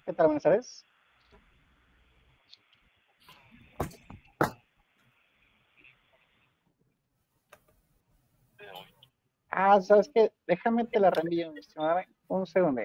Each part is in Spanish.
¿Qué tal? Buenas tardes. ¿Sabes qué? Déjame te la reenvío, mi estimado. Dame un segundo.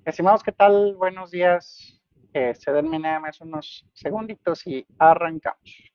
Estimados, ¿qué tal? Buenos días. Denme nada más unos segunditos y arrancamos.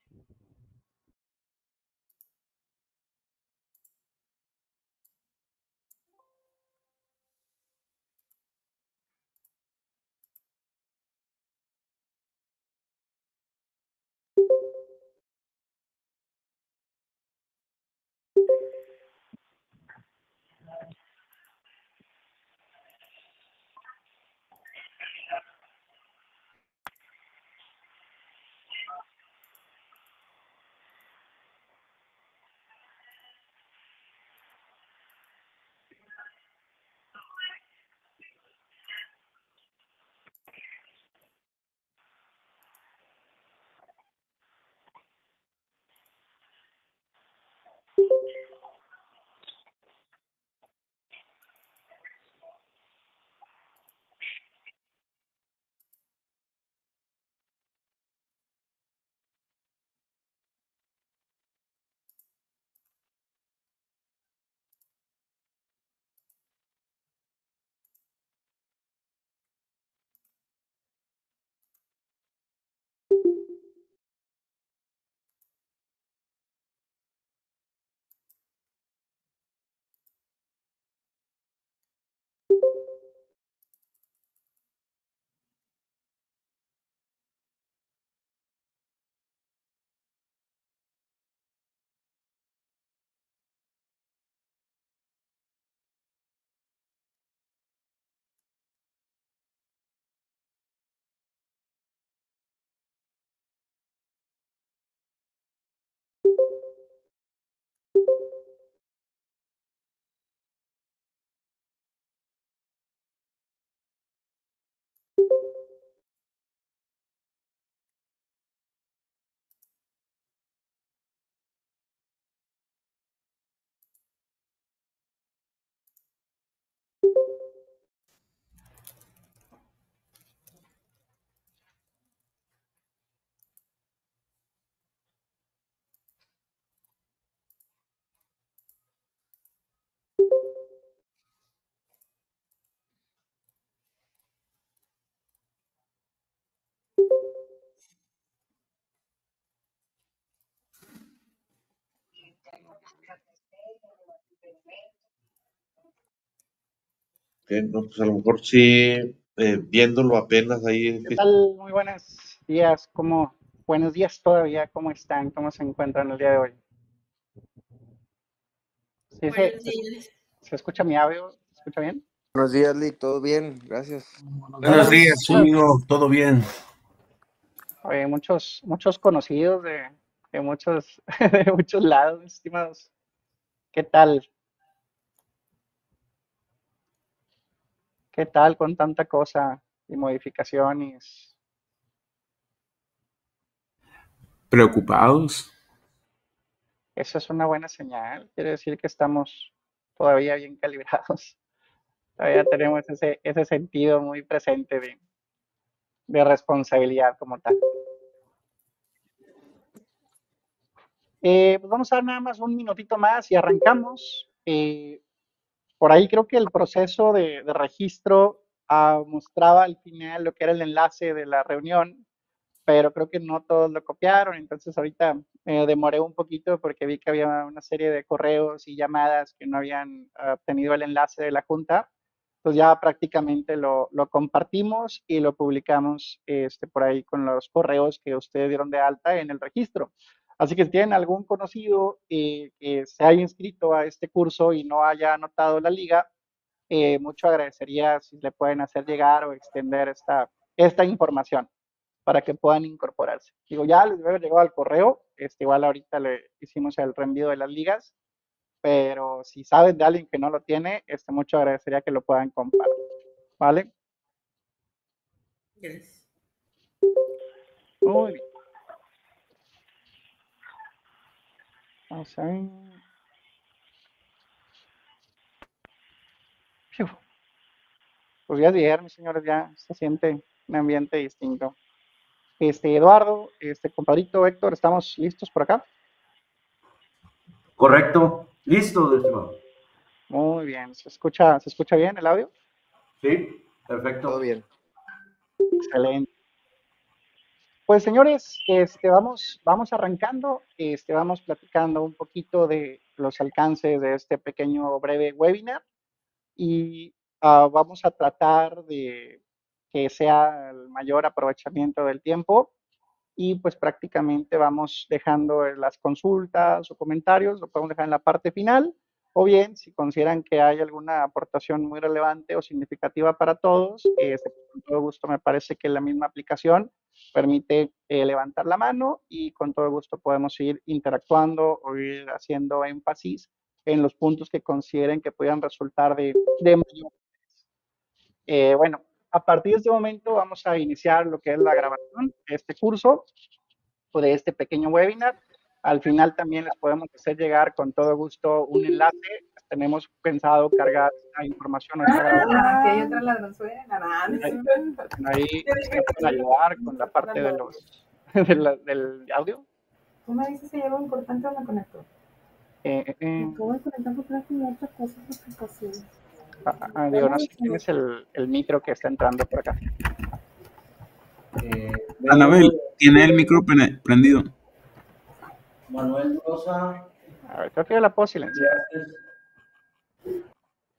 No, pues a lo mejor sí, viéndolo apenas ahí. ¿Qué tal? Muy buenas. días, buenos días todavía, ¿cómo están? ¿Cómo se encuentran el día de hoy? ¿Sí Buenos días. se escucha mi audio? ¿Se escucha bien? Buenos días, Lick, todo bien, gracias. Buenos días, amigo, ¿todo bien? Muchos conocidos de muchos, de muchos lados, mis estimados. ¿Qué tal? ¿Qué tal con tanta cosa y modificaciones? ¿Preocupados? Eso es una buena señal. Quiere decir que estamos todavía bien calibrados. Todavía tenemos ese sentido muy presente de responsabilidad como tal. Pues vamos a dar nada más un minutito más y arrancamos. Por ahí creo que el proceso de registro mostraba al final lo que era el enlace de la reunión, pero creo que no todos lo copiaron, entonces ahorita me demoré un poquito porque vi que había una serie de correos y llamadas que no habían obtenido el enlace de la junta. Pues ya prácticamente lo compartimos y lo publicamos por ahí con los correos que ustedes dieron de alta en el registro. Así que si tienen algún conocido que se haya inscrito a este curso y no haya anotado la liga, mucho agradecería si le pueden hacer llegar o extender esta información para que puedan incorporarse. Digo, ya les debe haber llegado al correo, igual ahorita le hicimos el reenvío de las ligas, pero si saben de alguien que no lo tiene, mucho agradecería que lo puedan compartir, ¿vale? Gracias. Muy bien. Vamos a ver. Pues ya es viernes, señores, ya se siente un ambiente distinto. Eduardo, compadrito Héctor, ¿estamos listos por acá? Correcto. Listo, estimado. Muy bien, ¿se escucha bien el audio? Sí, perfecto. Todo bien. Excelente. Pues señores, vamos arrancando, vamos platicando un poquito de los alcances de este pequeño breve webinar y vamos a tratar de que sea el mayor aprovechamiento del tiempo y pues prácticamente vamos dejando las consultas o comentarios, lo podemos dejar en la parte final, o bien si consideran que hay alguna aportación muy relevante o significativa para todos, con todo gusto me parece que la misma aplicación permite levantar la mano y con todo gusto podemos ir interactuando o ir haciendo énfasis en los puntos que consideren que puedan resultar de mayor. Bueno, a partir de este momento vamos a iniciar lo que es la grabación de este curso o de este pequeño webinar. Al final también les podemos hacer llegar con todo gusto un enlace. Tenemos pensado cargar esta información, esta grabación. Aquí hay otra ladronzuela. Ahí me pueden ayudar con la parte de del audio. Tú me dices si algo importante o me conecto. Me acabo de conectar porque era como otra cosa, aplicaciones. Digo, no sé quién es el micro que está entrando por acá. Anabel, tiene el micro prendido. Manuel Rosa. A ver, creo que yo la puedo silenciar.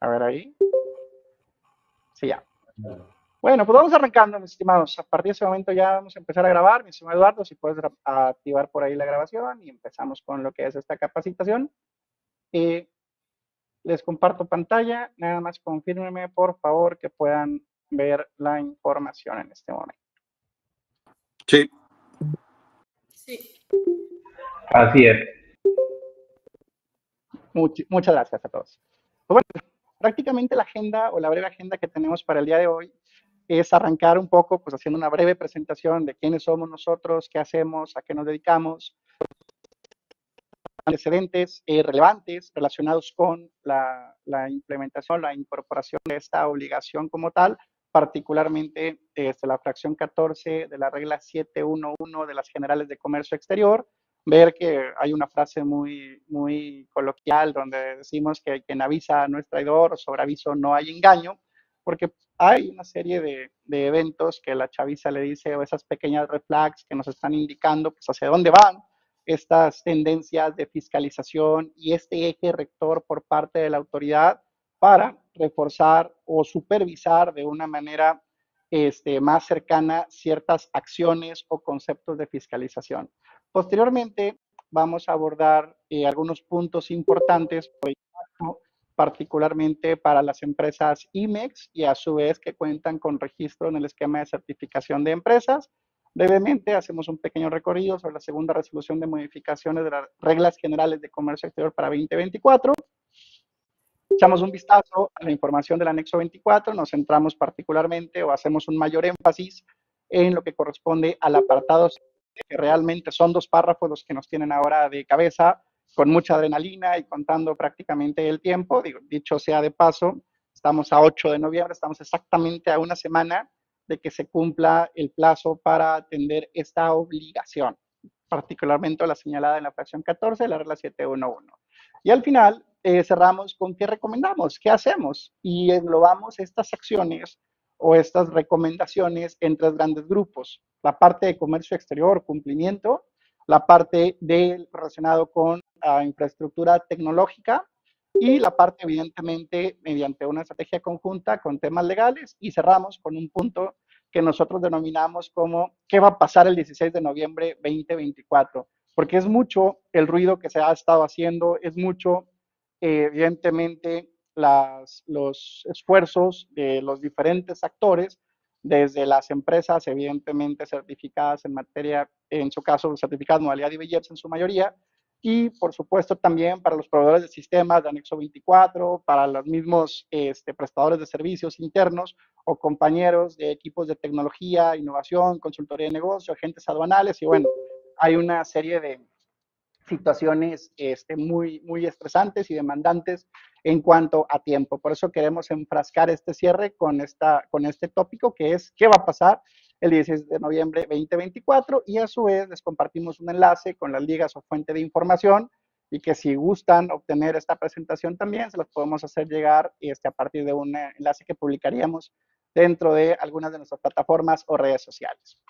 A ver ahí. Sí, ya. Bueno, pues vamos arrancando, mis estimados. A partir de ese momento ya vamos a empezar a grabar. Mi estimado Eduardo, si puedes activar por ahí la grabación y empezamos con lo que es esta capacitación. Les comparto pantalla. Nada más confírmenme, por favor, que puedan ver la información en este momento. Sí. Sí. Así es. Muchas gracias a todos. Pues bueno, prácticamente la agenda o la breve agenda que tenemos para el día de hoy es arrancar un poco, pues haciendo una breve presentación de quiénes somos nosotros, qué hacemos, a qué nos dedicamos, antecedentes relevantes relacionados con la implementación, la incorporación de esta obligación como tal, particularmente desde la fracción 14 de la regla 711 de las generales de comercio exterior, ver que hay una frase muy, muy coloquial donde decimos que quien avisa no es traidor, sobre aviso no hay engaño, porque hay una serie de eventos que la chaviza le dice, o esas pequeñas red flags que nos están indicando pues hacia dónde van estas tendencias de fiscalización y este eje rector por parte de la autoridad para reforzar o supervisar de una manera más cercana ciertas acciones o conceptos de fiscalización. Posteriormente, vamos a abordar algunos puntos importantes, particularmente para las empresas IMEX y a su vez que cuentan con registro en el esquema de certificación de empresas. Brevemente, hacemos un pequeño recorrido sobre la segunda resolución de modificaciones de las reglas generales de comercio exterior para 2024. Echamos un vistazo a la información del anexo 24, nos centramos particularmente o hacemos un mayor énfasis en lo que corresponde al apartado, que realmente son 2 párrafos los que nos tienen ahora de cabeza, con mucha adrenalina y contando prácticamente el tiempo. Dicho sea de paso, estamos a 8 de noviembre, estamos exactamente a una semana de que se cumpla el plazo para atender esta obligación, particularmente la señalada en la fracción 14 de la regla 711. Y al final cerramos con qué recomendamos, qué hacemos y englobamos estas acciones o estas recomendaciones en 3 grandes grupos. La parte de comercio exterior, cumplimiento, la parte relacionado con infraestructura tecnológica y la parte evidentemente mediante una estrategia conjunta con temas legales, y cerramos con un punto que nosotros denominamos como ¿qué va a pasar el 16 de noviembre 2024? Porque es mucho el ruido que se ha estado haciendo, es mucho evidentemente los esfuerzos de los diferentes actores, desde las empresas evidentemente certificadas en materia, en su caso certificadas modalidad IBEX en su mayoría, y por supuesto también para los proveedores de sistemas de anexo 24, para los mismos prestadores de servicios internos o compañeros de equipos de tecnología, innovación, consultoría de negocio, agentes aduanales, y bueno, hay una serie de situaciones muy, muy estresantes y demandantes en cuanto a tiempo. Por eso queremos enfrascar este cierre con este tópico, que es qué va a pasar el 16 de noviembre 2024, y a su vez les compartimos un enlace con las ligas o fuente de información, y que si gustan obtener esta presentación también se los podemos hacer llegar a partir de un enlace que publicaríamos dentro de algunas de nuestras plataformas o redes sociales.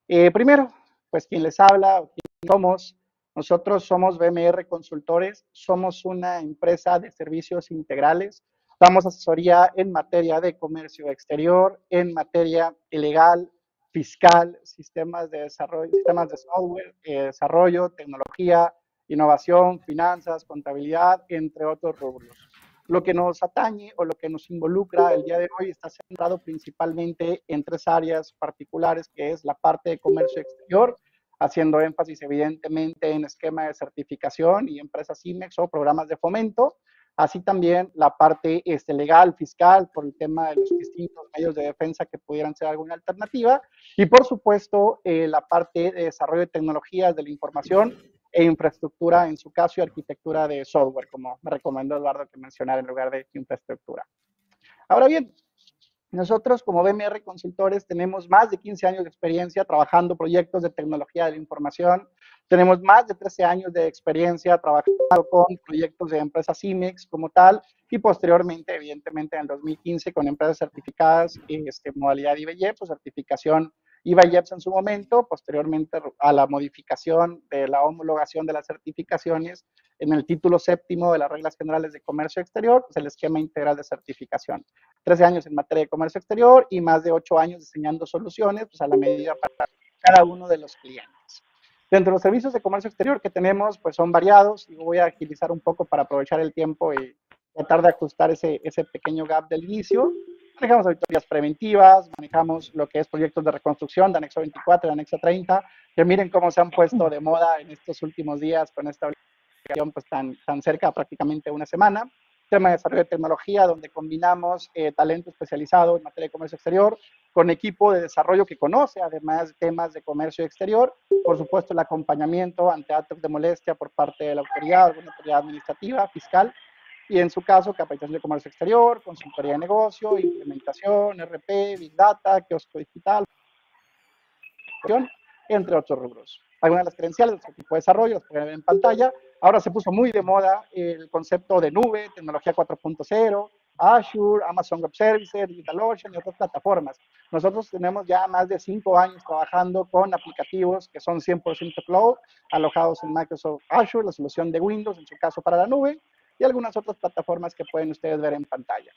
Primero, pues quien les habla o quién somos. Nosotros somos BMR Consultores, somos una empresa de servicios integrales, damos asesoría en materia de comercio exterior, en materia legal, fiscal, sistemas de desarrollo, sistemas de software, desarrollo, tecnología, innovación, finanzas, contabilidad, entre otros rubros. Lo que nos atañe o lo que nos involucra el día de hoy está centrado principalmente en 3 áreas particulares, que es la parte de comercio exterior, haciendo énfasis evidentemente en esquema de certificación y empresas IMEX o programas de fomento, así también la parte legal, fiscal, por el tema de los distintos medios de defensa que pudieran ser alguna alternativa, y por supuesto la parte de desarrollo de tecnologías de la información e infraestructura, en su caso, y arquitectura de software, como me recomendó Eduardo que mencionara en lugar de infraestructura. Ahora bien, nosotros como BMR Consultores tenemos más de 15 años de experiencia trabajando proyectos de tecnología de la información, tenemos más de 13 años de experiencia trabajando con proyectos de empresas IMEX como tal, y posteriormente, evidentemente, en el 2015 con empresas certificadas en modalidad IBEX o certificación IBEX en su momento, posteriormente a la modificación de la homologación de las certificaciones en el título 7º de las reglas generales de comercio exterior, pues el esquema integral de certificación. 13 años en materia de comercio exterior y más de 8 años diseñando soluciones pues a la medida para cada uno de los clientes. Dentro de los servicios de comercio exterior que tenemos, pues son variados, y voy a agilizar un poco para aprovechar el tiempo y tratar de ajustar ese pequeño gap del inicio. Manejamos auditorías preventivas, manejamos lo que es proyectos de reconstrucción de anexo 24 y anexo 30, que miren cómo se han puesto de moda en estos últimos días con esta obligación pues tan cerca, prácticamente una semana. Tema de desarrollo de tecnología, donde combinamos talento especializado en materia de comercio exterior con equipo de desarrollo que conoce además temas de comercio exterior. Por supuesto, el acompañamiento ante actos de molestia por parte de la autoridad, alguna autoridad administrativa, fiscal, y en su caso, capacitación de comercio exterior, consultoría de negocio, implementación, RP, Big Data, kiosco digital, entre otros rubros. Algunas de las credenciales de nuestro equipo de desarrollo las pueden ver en pantalla. Ahora se puso muy de moda el concepto de nube, tecnología 4.0, Azure, Amazon Web Services, DigitalOcean y otras plataformas. Nosotros tenemos ya más de 5 años trabajando con aplicativos que son 100% cloud, alojados en Microsoft Azure, la solución de Windows, en su caso para la nube, y algunas otras plataformas que pueden ustedes ver en pantalla.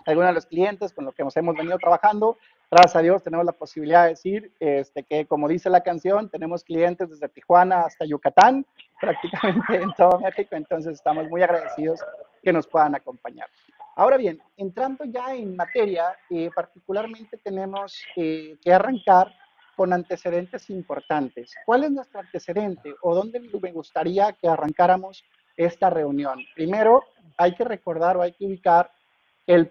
Algunos de los clientes con los que hemos venido trabajando gracias a Dios tenemos la posibilidad de decir que, como dice la canción, tenemos clientes desde Tijuana hasta Yucatán, prácticamente en todo México, entonces estamos muy agradecidos que nos puedan acompañar. Ahora bien, entrando ya en materia, particularmente tenemos que arrancar con antecedentes importantes. ¿Cuál es nuestro antecedente o dónde me gustaría que arrancáramos esta reunión? Primero, hay que recordar o hay que ubicar los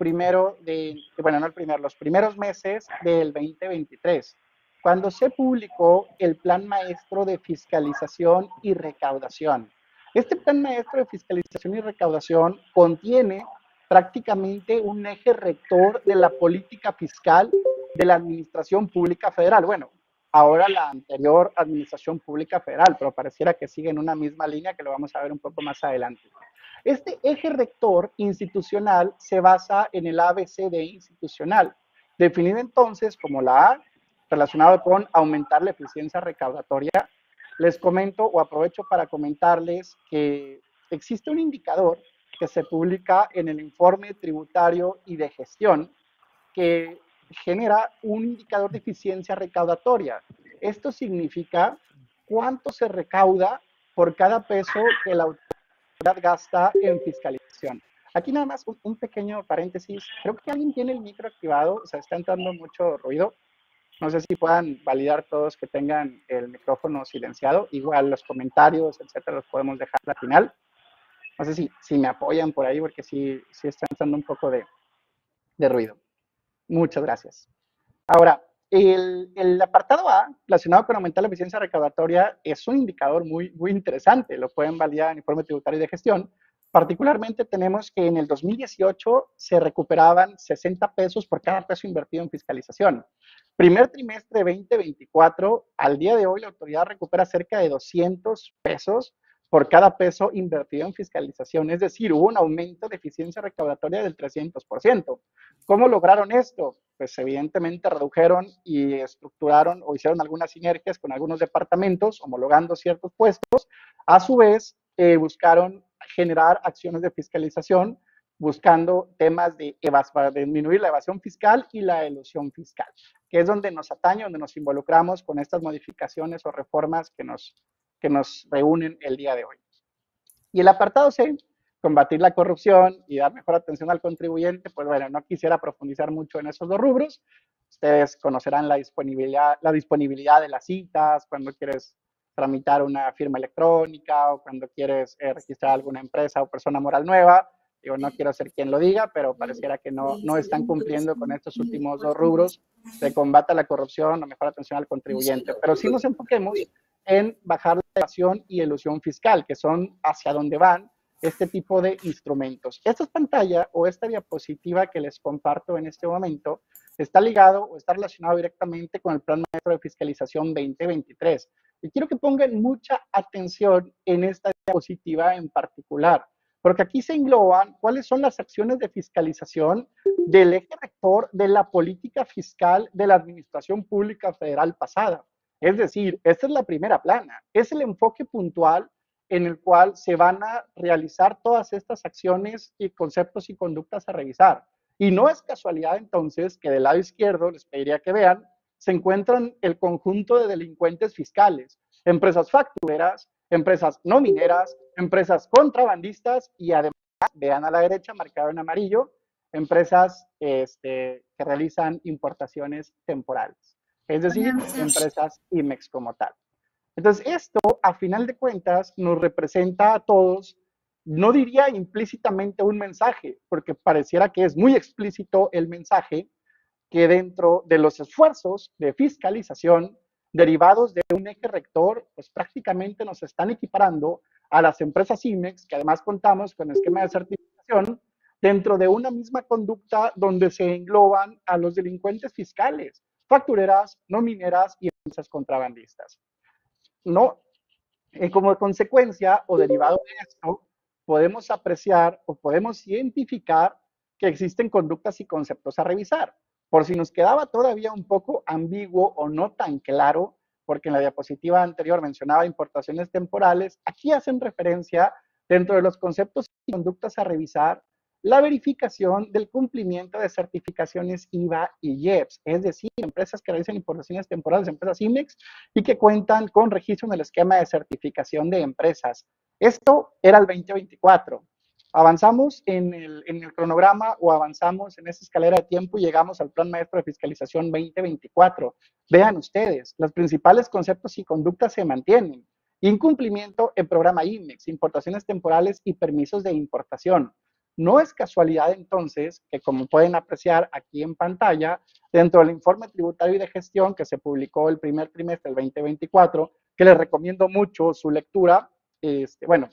primeros meses del 2023, cuando se publicó el Plan Maestro de Fiscalización y Recaudación. Este Plan Maestro de Fiscalización y Recaudación contiene prácticamente un eje rector de la política fiscal de la Administración Pública Federal. Bueno, ahora la anterior Administración Pública Federal, pero pareciera que sigue en una misma línea que lo vamos a ver un poco más adelante. Este eje rector institucional se basa en el ABCD institucional, definido entonces como la A, relacionado con aumentar la eficiencia recaudatoria. Les comento o aprovecho para comentarles que existe un indicador que se publica en el informe tributario y de gestión que genera un indicador de eficiencia recaudatoria. Esto significa cuánto se recauda por cada peso que la autoridad gasta en fiscalización. Aquí nada más un pequeño paréntesis. Creo que alguien tiene el micro activado, o sea, está entrando mucho ruido. No sé si puedan validar todos que tengan el micrófono silenciado. Igual los comentarios, etcétera, los podemos dejar al final. No sé si me apoyan por ahí, porque sí está entrando un poco de ruido. Muchas gracias. Ahora, el apartado A, relacionado con aumentar la eficiencia recaudatoria, es un indicador muy interesante. Lo pueden validar en el informe tributario y de gestión. Particularmente tenemos que en el 2018 se recuperaban 60 pesos por cada peso invertido en fiscalización. Primer trimestre 2024, al día de hoy la autoridad recupera cerca de 200 pesos por cada peso invertido en fiscalización. Es decir, hubo un aumento de eficiencia recaudatoria del 300%. ¿Cómo lograron esto? Pues evidentemente redujeron y estructuraron o hicieron algunas sinergias con algunos departamentos, homologando ciertos puestos. A su vez, buscaron generar acciones de fiscalización, buscando temas de disminuir la evasión fiscal y la elusión fiscal, que es donde nos atañe, donde nos involucramos con estas modificaciones o reformas que nos reúnen el día de hoy. Y el apartado C, combatir la corrupción y dar mejor atención al contribuyente, pues bueno, no quisiera profundizar mucho en esos dos rubros. Ustedes conocerán la disponibilidad de las citas, cuando quieres tramitar una firma electrónica o cuando quieres registrar alguna empresa o persona moral nueva. Digo, no quiero ser quien lo diga, pero pareciera que no están cumpliendo con estos últimos dos rubros de combate a la corrupción o mejor atención al contribuyente. Pero sí nos enfoquemos en bajar la evasión y elusión fiscal, que son hacia donde van este tipo de instrumentos. Esta pantalla o esta diapositiva que les comparto en este momento está ligado o está relacionado directamente con el Plan Maestro de Fiscalización 2023. Y quiero que pongan mucha atención en esta diapositiva en particular, porque aquí se engloban cuáles son las acciones de fiscalización del eje rector de la política fiscal de la Administración Pública Federal pasada. Es decir, esta es la primera plana, es el enfoque puntual en el cual se van a realizar todas estas acciones y conceptos y conductas a revisar. Y no es casualidad entonces que del lado izquierdo, les pediría que vean, se encuentran el conjunto de delincuentes fiscales, empresas factureras, empresas no mineras, empresas contrabandistas y además, vean a la derecha, marcado en amarillo, empresas que realizan importaciones temporales. Es decir, empresas IMEX como tal. Entonces, esto, a final de cuentas, nos representa a todos, no diría implícitamente un mensaje, porque pareciera que es muy explícito el mensaje, que dentro de los esfuerzos de fiscalización derivados de un eje rector, pues prácticamente nos están equiparando a las empresas IMEX, que además contamos con esquema de certificación, dentro de una misma conducta donde se engloban a los delincuentes fiscales, factureras, no mineras y empresas contrabandistas. No, como consecuencia o derivado de esto, podemos apreciar o podemos identificar que existen conductas y conceptos a revisar. Por si nos quedaba todavía un poco ambiguo o no tan claro, porque en la diapositiva anterior mencionaba importaciones temporales, aquí hacen referencia dentro de los conceptos y conductas a revisar la verificación del cumplimiento de certificaciones IVA y IEPS, es decir, empresas que realizan importaciones temporales, empresas IMEX, y que cuentan con registro en el esquema de certificación de empresas. Esto era el 2024. Avanzamos en el cronograma o avanzamos en esa escalera de tiempo y llegamos al Plan Maestro de Fiscalización 2024. Vean ustedes, los principales conceptos y conductas se mantienen. Incumplimiento en programa IMEX, importaciones temporales y permisos de importación. No es casualidad entonces que, como pueden apreciar aquí en pantalla, dentro del informe tributario y de gestión que se publicó el primer trimestre del 2024, que les recomiendo mucho su lectura, bueno,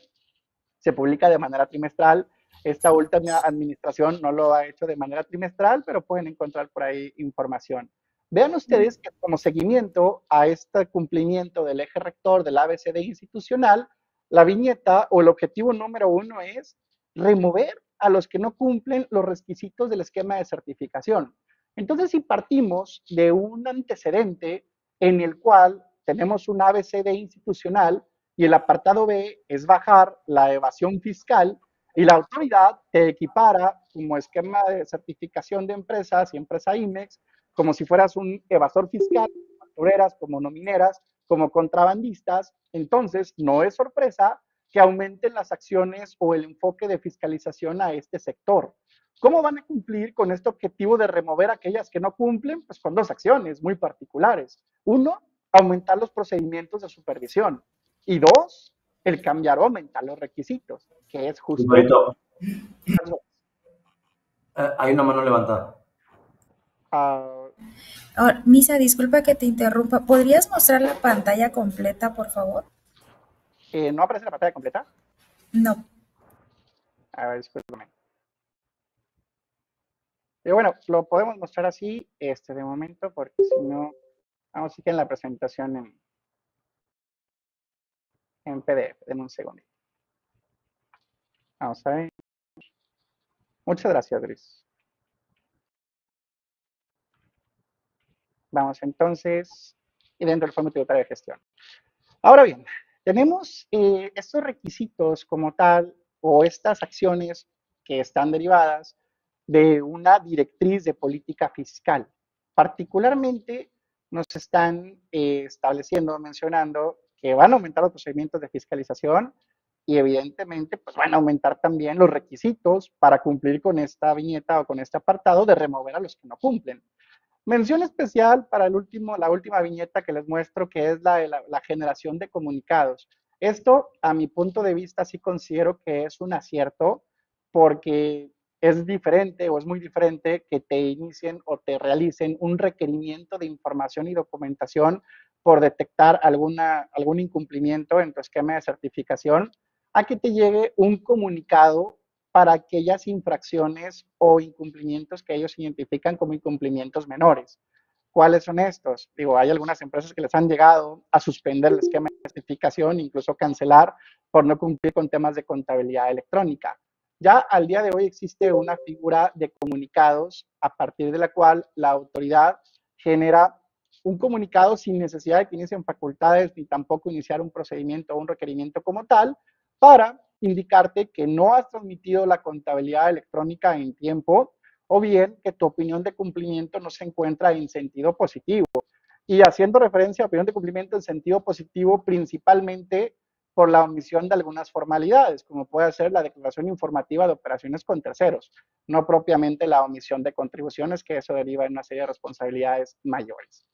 se publica de manera trimestral. Esta última administración no lo ha hecho de manera trimestral, pero pueden encontrar por ahí información. Vean ustedes que como seguimiento a este cumplimiento del eje rector del ABCD institucional, la viñeta o el objetivo número 1 es remover a los que no cumplen los requisitos del esquema de certificación. Entonces, si partimos de un antecedente en el cual tenemos un ABCD institucional y el apartado B es bajar la evasión fiscal y la autoridad te equipara como esquema de certificación de empresas y empresa IMEX como si fueras un evasor fiscal, como factureras, como nomineras, como contrabandistas, entonces no es sorpresa que aumenten las acciones o el enfoque de fiscalización a este sector. ¿Cómo van a cumplir con este objetivo de remover a aquellas que no cumplen? Pues con 2 acciones muy particulares. 1, aumentar los procedimientos de supervisión. Y 2, el cambiar o aumentar los requisitos, que es justo. Hay una mano levantada. Misa, disculpa que te interrumpa. ¿Podrías mostrar la pantalla completa, por favor? ¿No aparece la pantalla completa? No. A ver, discúlpame. Pero bueno, lo podemos mostrar así de momento, porque si no, vamos a seguir en la presentación en PDF. Denme un segundo. Vamos a ver. Muchas gracias, Gris. Vamos entonces, y dentro del Fondo Tributario de Gestión. Ahora bien, tenemos estos requisitos como tal, o estas acciones que están derivadas de una directriz de política fiscal. Particularmente nos están estableciendo, mencionando que van a aumentar los procedimientos de fiscalización y evidentemente pues van a aumentar también los requisitos para cumplir con esta viñeta o con este apartado de remover a los que no cumplen. Mención especial para la última viñeta que les muestro, que es la generación de comunicados. Esto, a mi punto de vista, sí considero que es un acierto, porque es diferente o es muy diferente que te inicien o te realicen un requerimiento de información y documentación por detectar algún incumplimiento en tu esquema de certificación, a que te llegue un comunicado para aquellas infracciones o incumplimientos que ellos identifican como incumplimientos menores. ¿Cuáles son estos? Digo, hay algunas empresas que les han llegado a suspender el esquema de certificación, incluso cancelar por no cumplir con temas de contabilidad electrónica. Ya al día de hoy existe una figura de comunicados a partir de la cual la autoridad genera un comunicado sin necesidad de que inicien facultades ni tampoco iniciar un procedimiento o un requerimiento como tal, para indicarte que no has transmitido la contabilidad electrónica en tiempo, o bien que tu opinión de cumplimiento no se encuentra en sentido positivo. Y haciendo referencia a opinión de cumplimiento en sentido positivo, principalmente por la omisión de algunas formalidades, como puede ser la declaración informativa de operaciones con terceros, no propiamente la omisión de contribuciones, que eso deriva en una serie de responsabilidades mayores.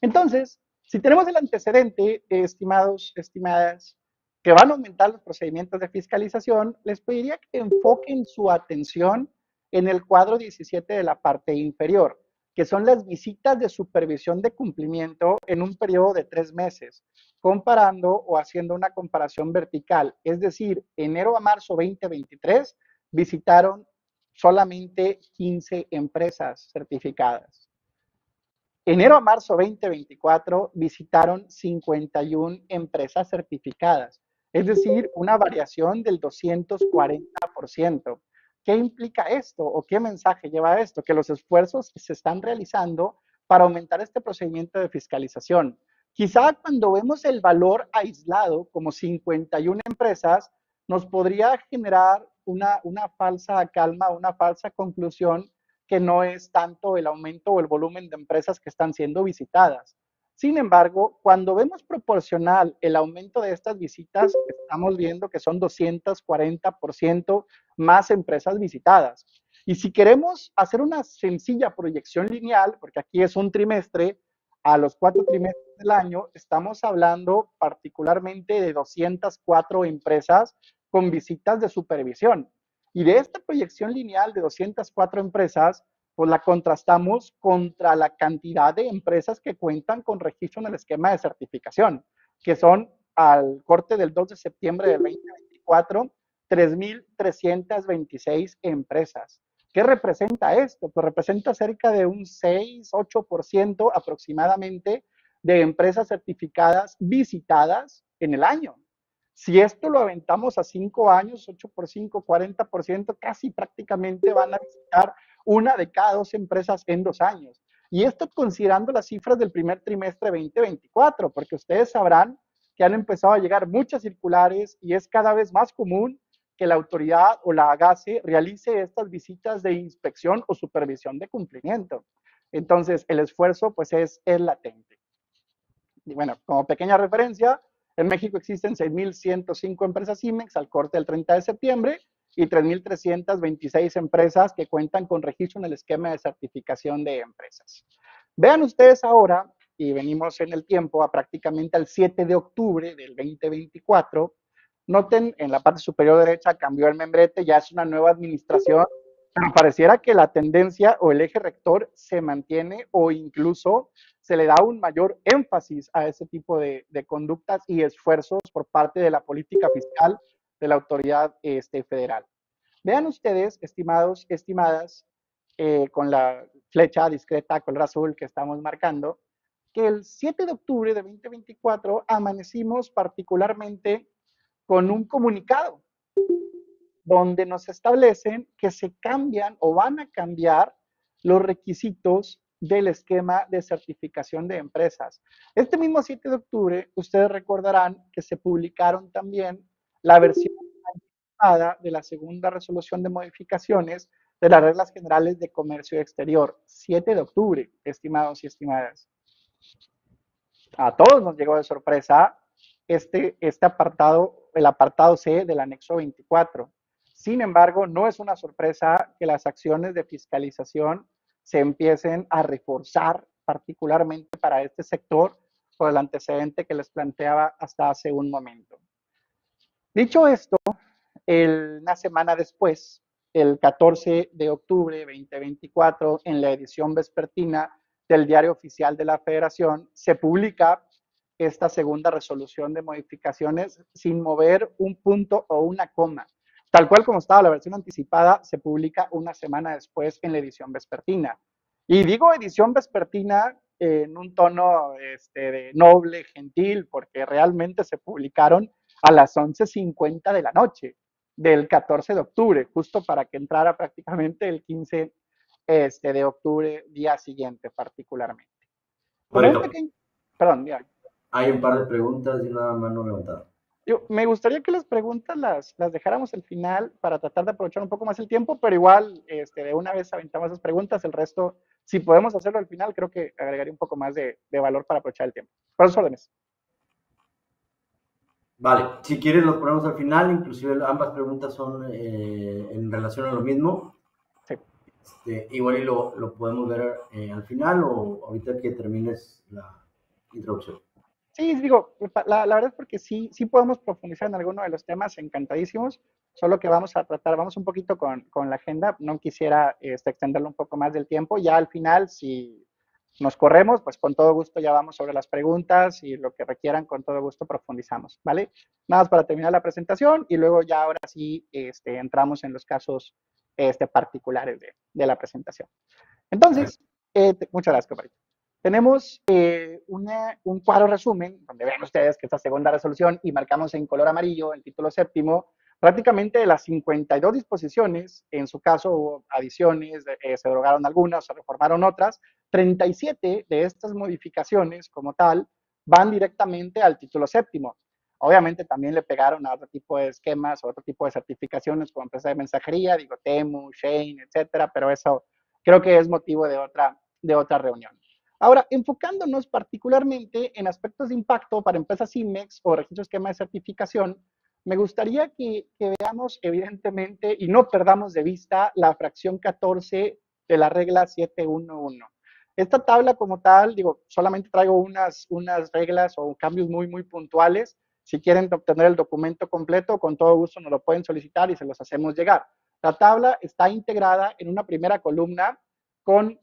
Entonces, si tenemos el antecedente, estimados, estimadas, que van a aumentar los procedimientos de fiscalización, les pediría que enfoquen su atención en el cuadro 17 de la parte inferior, que son las visitas de supervisión de cumplimiento en un periodo de 3 meses, comparando o haciendo una comparación vertical. Es decir, enero a marzo 2023 visitaron solamente 15 empresas certificadas. Enero a marzo 2024 visitaron 51 empresas certificadas, es decir, una variación del 240%. ¿Qué implica esto o qué mensaje lleva esto? Que los esfuerzos se están realizando para aumentar este procedimiento de fiscalización. Quizá cuando vemos el valor aislado como 51 empresas, nos podría generar una falsa calma, una falsa conclusión que no es tanto el aumento o el volumen de empresas que están siendo visitadas. Sin embargo, cuando vemos proporcional el aumento de estas visitas, estamos viendo que son 240% más empresas visitadas. Y si queremos hacer una sencilla proyección lineal, porque aquí es un trimestre, a los 4 trimestres del año, estamos hablando particularmente de 204 empresas con visitas de supervisión. Y de esta proyección lineal de 204 empresas, pues la contrastamos contra la cantidad de empresas que cuentan con registro en el esquema de certificación, que son al corte del 2 de septiembre del 2024, 3,326 empresas. ¿Qué representa esto? Pues representa cerca de un 6-8% aproximadamente de empresas certificadas visitadas en el año. Si esto lo aventamos a 5 años, 8 por 5, 40%, casi prácticamente van a visitar una de cada 2 empresas en 2 años. Y esto considerando las cifras del primer trimestre 2024, porque ustedes sabrán que han empezado a llegar muchas circulares y es cada vez más común que la autoridad o la AGACE realice estas visitas de inspección o supervisión de cumplimiento. Entonces, el esfuerzo pues es latente. Y bueno, como pequeña referencia, en México existen 6,105 empresas IMEX al corte del 30 de septiembre y 3,326 empresas que cuentan con registro en el esquema de certificación de empresas. Vean ustedes ahora, y venimos en el tiempo a prácticamente al 7 de octubre del 2024, noten en la parte superior derecha cambió el membrete, ya es una nueva administración, pero pareciera que la tendencia o el eje rector se mantiene o incluso se le da un mayor énfasis a ese tipo de conductas y esfuerzos por parte de la política fiscal de la autoridad federal. Vean ustedes, estimados, estimadas, con la flecha discreta color azul que estamos marcando, que el 7 de octubre de 2024 amanecimos particularmente con un comunicado donde nos establecen que se cambian o van a cambiar los requisitos del esquema de certificación de empresas. Este mismo 7 de octubre, ustedes recordarán que se publicaron también la versión anticipada de la segunda resolución de modificaciones de las reglas generales de comercio exterior. 7 de octubre, estimados y estimadas. A todos nos llegó de sorpresa este apartado, el apartado C del anexo 24. Sin embargo, no es una sorpresa que las acciones de fiscalización se empiecen a reforzar, particularmente para este sector, por el antecedente que les planteaba hasta hace un momento. Dicho esto, una semana después, el 14 de octubre de 2024, en la edición vespertina del Diario Oficial de la Federación, se publica esta segunda resolución de modificaciones sin mover un punto o una coma. Tal cual como estaba la versión anticipada, se publica una semana después en la edición vespertina. Y digo edición vespertina en un tono de noble, gentil, porque realmente se publicaron a las 11:50 de la noche del 14 de octubre, justo para que entrara prácticamente el 15 de octubre, día siguiente particularmente. Perdón, ya. Hay un par de preguntas y una mano levantada. Me gustaría que las preguntas las dejáramos al final para tratar de aprovechar un poco más el tiempo, pero igual de una vez aventamos esas preguntas, el resto, si podemos hacerlo al final, creo que agregaría un poco más de valor para aprovechar el tiempo. Por sus órdenes. Vale, si quieres los ponemos al final, inclusive ambas preguntas son en relación a lo mismo. Sí. Igual y lo podemos ver al final o ahorita que termines la introducción. Sí, digo, la verdad es porque sí podemos profundizar en alguno de los temas, encantadísimos, solo que vamos a tratar, vamos un poquito con la agenda, no quisiera extenderlo un poco más del tiempo, ya al final, si nos corremos, pues con todo gusto ya vamos sobre las preguntas y lo que requieran, con todo gusto profundizamos, ¿vale? Nada más para terminar la presentación y luego ya ahora sí entramos en los casos particulares de la presentación. Entonces, muchas gracias, compañero. Tenemos un cuadro resumen, donde ven ustedes que esta segunda resolución, y marcamos en color amarillo el título séptimo, prácticamente de las 52 disposiciones, en su caso hubo adiciones, se derogaron algunas, se reformaron otras, 37 de estas modificaciones como tal van directamente al título séptimo. Obviamente también le pegaron a otro tipo de esquemas, a otro tipo de certificaciones como empresa de mensajería, digo, Temu, Shane, etcétera, pero eso creo que es motivo de otra reunión. Ahora, enfocándonos particularmente en aspectos de impacto para empresas IMEX o registro esquema de certificación, me gustaría que veamos evidentemente y no perdamos de vista la fracción 14 de la regla 711. Esta tabla como tal, digo, solamente traigo unas reglas o cambios muy puntuales. Si quieren obtener el documento completo, con todo gusto nos lo pueden solicitar y se los hacemos llegar. La tabla está integrada en una primera columna con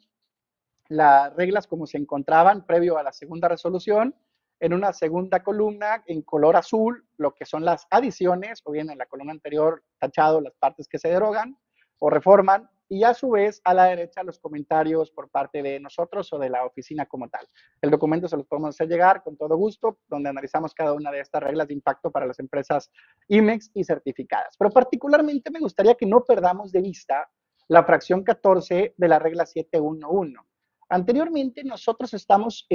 las reglas como se encontraban previo a la segunda resolución, en una segunda columna en color azul, lo que son las adiciones, o bien en la columna anterior tachado las partes que se derogan o reforman, y a su vez a la derecha los comentarios por parte de nosotros o de la oficina como tal. El documento se los podemos hacer llegar con todo gusto, donde analizamos cada una de estas reglas de impacto para las empresas IMEX y certificadas. Pero particularmente me gustaría que no perdamos de vista la fracción 14 de la regla 711. Anteriormente nosotros estábamos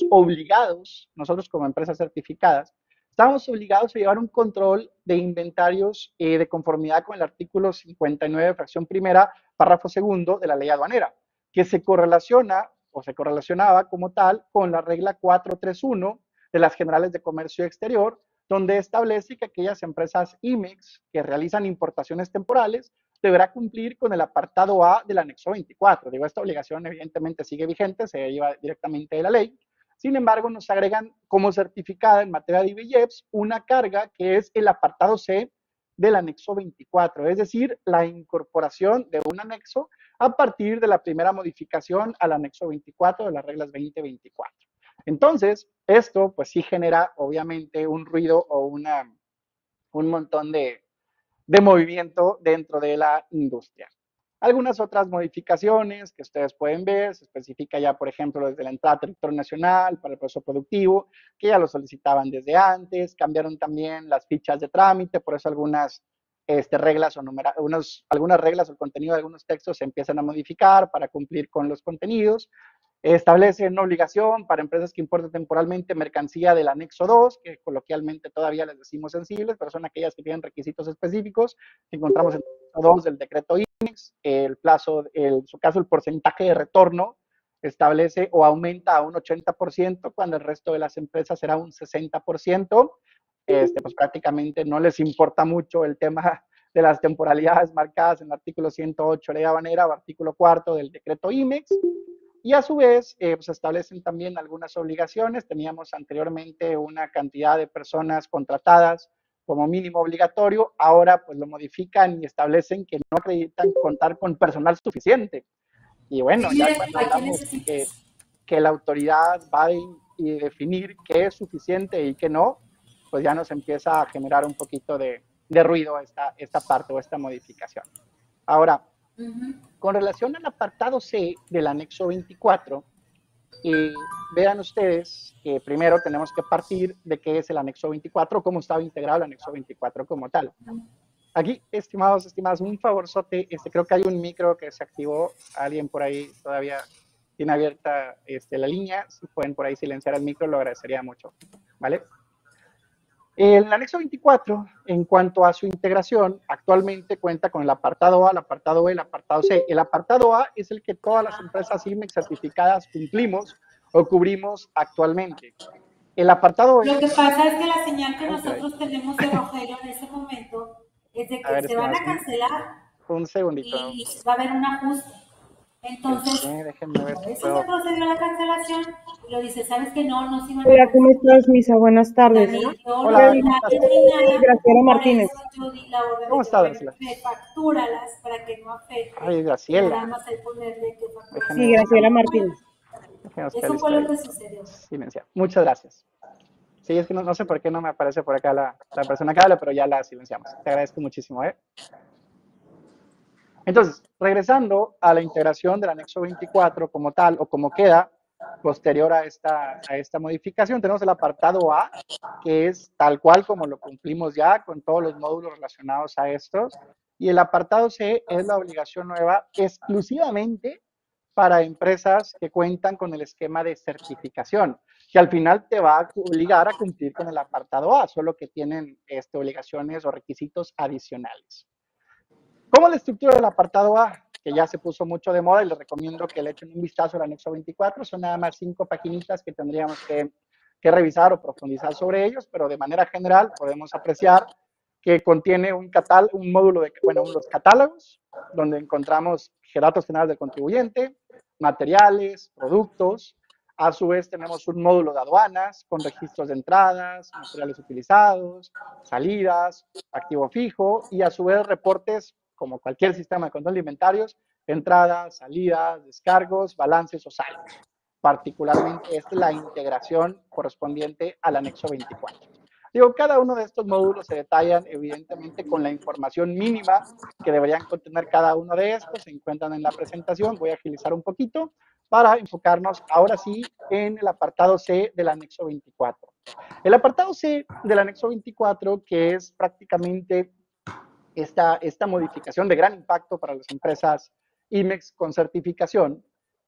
obligados, nosotros como empresas certificadas, estábamos obligados a llevar un control de inventarios de conformidad con el artículo 59, fracción primera, párrafo segundo de la ley aduanera, que se correlaciona o se correlacionaba como tal con la regla 431 de las generales de comercio exterior, donde establece que aquellas empresas IMEX que realizan importaciones temporales deberá cumplir con el apartado A del anexo 24. Digo, esta obligación evidentemente sigue vigente, se lleva directamente de la ley. Sin embargo, nos agregan como certificada en materia de IBJEPS una carga que es el apartado C del anexo 24, es decir, la incorporación de un anexo a partir de la primera modificación al anexo 24 de las reglas 2024. Entonces, esto pues sí genera obviamente un ruido o un montón de movimiento dentro de la industria. Algunas otras modificaciones que ustedes pueden ver, se especifica ya, por ejemplo, desde la entrada a territorio nacional para el proceso productivo, que ya lo solicitaban desde antes, cambiaron también las fichas de trámite, por eso algunas reglas o algunas reglas o el contenido de algunos textos se empiezan a modificar para cumplir con los contenidos. Establece una obligación para empresas que importen temporalmente mercancía del anexo 2, que coloquialmente todavía les decimos sensibles, pero son aquellas que tienen requisitos específicos que encontramos en el anexo 2 del decreto IMEX. El plazo, en su caso, el porcentaje de retorno establece o aumenta a un 80%, cuando el resto de las empresas será un 60%. Pues prácticamente no les importa mucho el tema de las temporalidades marcadas en el artículo 108 ley aduanera o artículo 4 del decreto IMEX. Y a su vez, pues establecen también algunas obligaciones. Teníamos anteriormente una cantidad de personas contratadas como mínimo obligatorio. Ahora, pues lo modifican y establecen que no acreditan contar con personal suficiente. Y bueno, ya cuando hablamos que la autoridad va a definir qué es suficiente y qué no, pues ya nos empieza a generar un poquito de ruido esta parte o esta modificación. Ahora, con relación al apartado C del anexo 24, vean ustedes que primero tenemos que partir de qué es el anexo 24, cómo estaba integrado el anexo 24 como tal. Aquí, estimados, un favorzote, creo que hay un micro que se activó, alguien por ahí todavía tiene abierta la línea, si pueden por ahí silenciar el micro lo agradecería mucho, ¿vale? El anexo 24, en cuanto a su integración, actualmente cuenta con el apartado A, el apartado B, el apartado C. El apartado A es el que todas las empresas IMEX certificadas cumplimos o cubrimos actualmente. El apartado B... Lo que pasa es que la señal que nosotros tenemos de Rogelio en ese momento es de que se van a cancelar. Un segundito. Y va a haber un ajuste. Entonces, déjenme ver a veces se procedió a la cancelación y lo dice, ¿sabes que no? No se iban a... Hola, ¿cómo estás, Misa? Buenas tardes. Hola, Graciela Martínez. ¿Cómo estás, Graciela? Factúralas para que no afecte. Ay, Graciela. Nada más hay ponerle que facturas. Sí, Graciela Martínez. Eso fue lo que sucedió. Silenciar. Muchas gracias. Sí, es que no sé por qué no me aparece por acá la persona que habla, pero ya la silenciamos. Te agradezco muchísimo, ¿eh? Entonces, regresando a la integración del anexo 24 como tal, o como queda posterior a esta modificación, tenemos el apartado A, que es tal cual como lo cumplimos ya con todos los módulos relacionados a estos, y el apartado C es la obligación nueva exclusivamente para empresas que cuentan con el esquema de certificación, que al final te va a obligar a cumplir con el apartado A, solo que tienen obligaciones o requisitos adicionales. ¿Cómo la estructura del apartado A? Que ya se puso mucho de moda y les recomiendo que le echen un vistazo al anexo 24. Son nada más 5 paginitas que tendríamos que revisar o profundizar sobre ellos, pero de manera general podemos apreciar que contiene un módulo de, los catálogos, donde encontramos datos generales del contribuyente, materiales, productos. A su vez tenemos un módulo de aduanas con registros de entradas, materiales utilizados, salidas, activo fijo y a su vez reportes como cualquier sistema de control de inventarios, entradas, salidas, descargos, balances o saldos. Particularmente esta es la integración correspondiente al anexo 24. Digo, cada uno de estos módulos se detallan evidentemente con la información mínima que deberían contener cada uno de estos, se encuentran en la presentación. Voy a agilizar un poquito para enfocarnos ahora sí en el apartado C del anexo 24. El apartado C del anexo 24, que es prácticamente esta modificación de gran impacto para las empresas IMEX con certificación,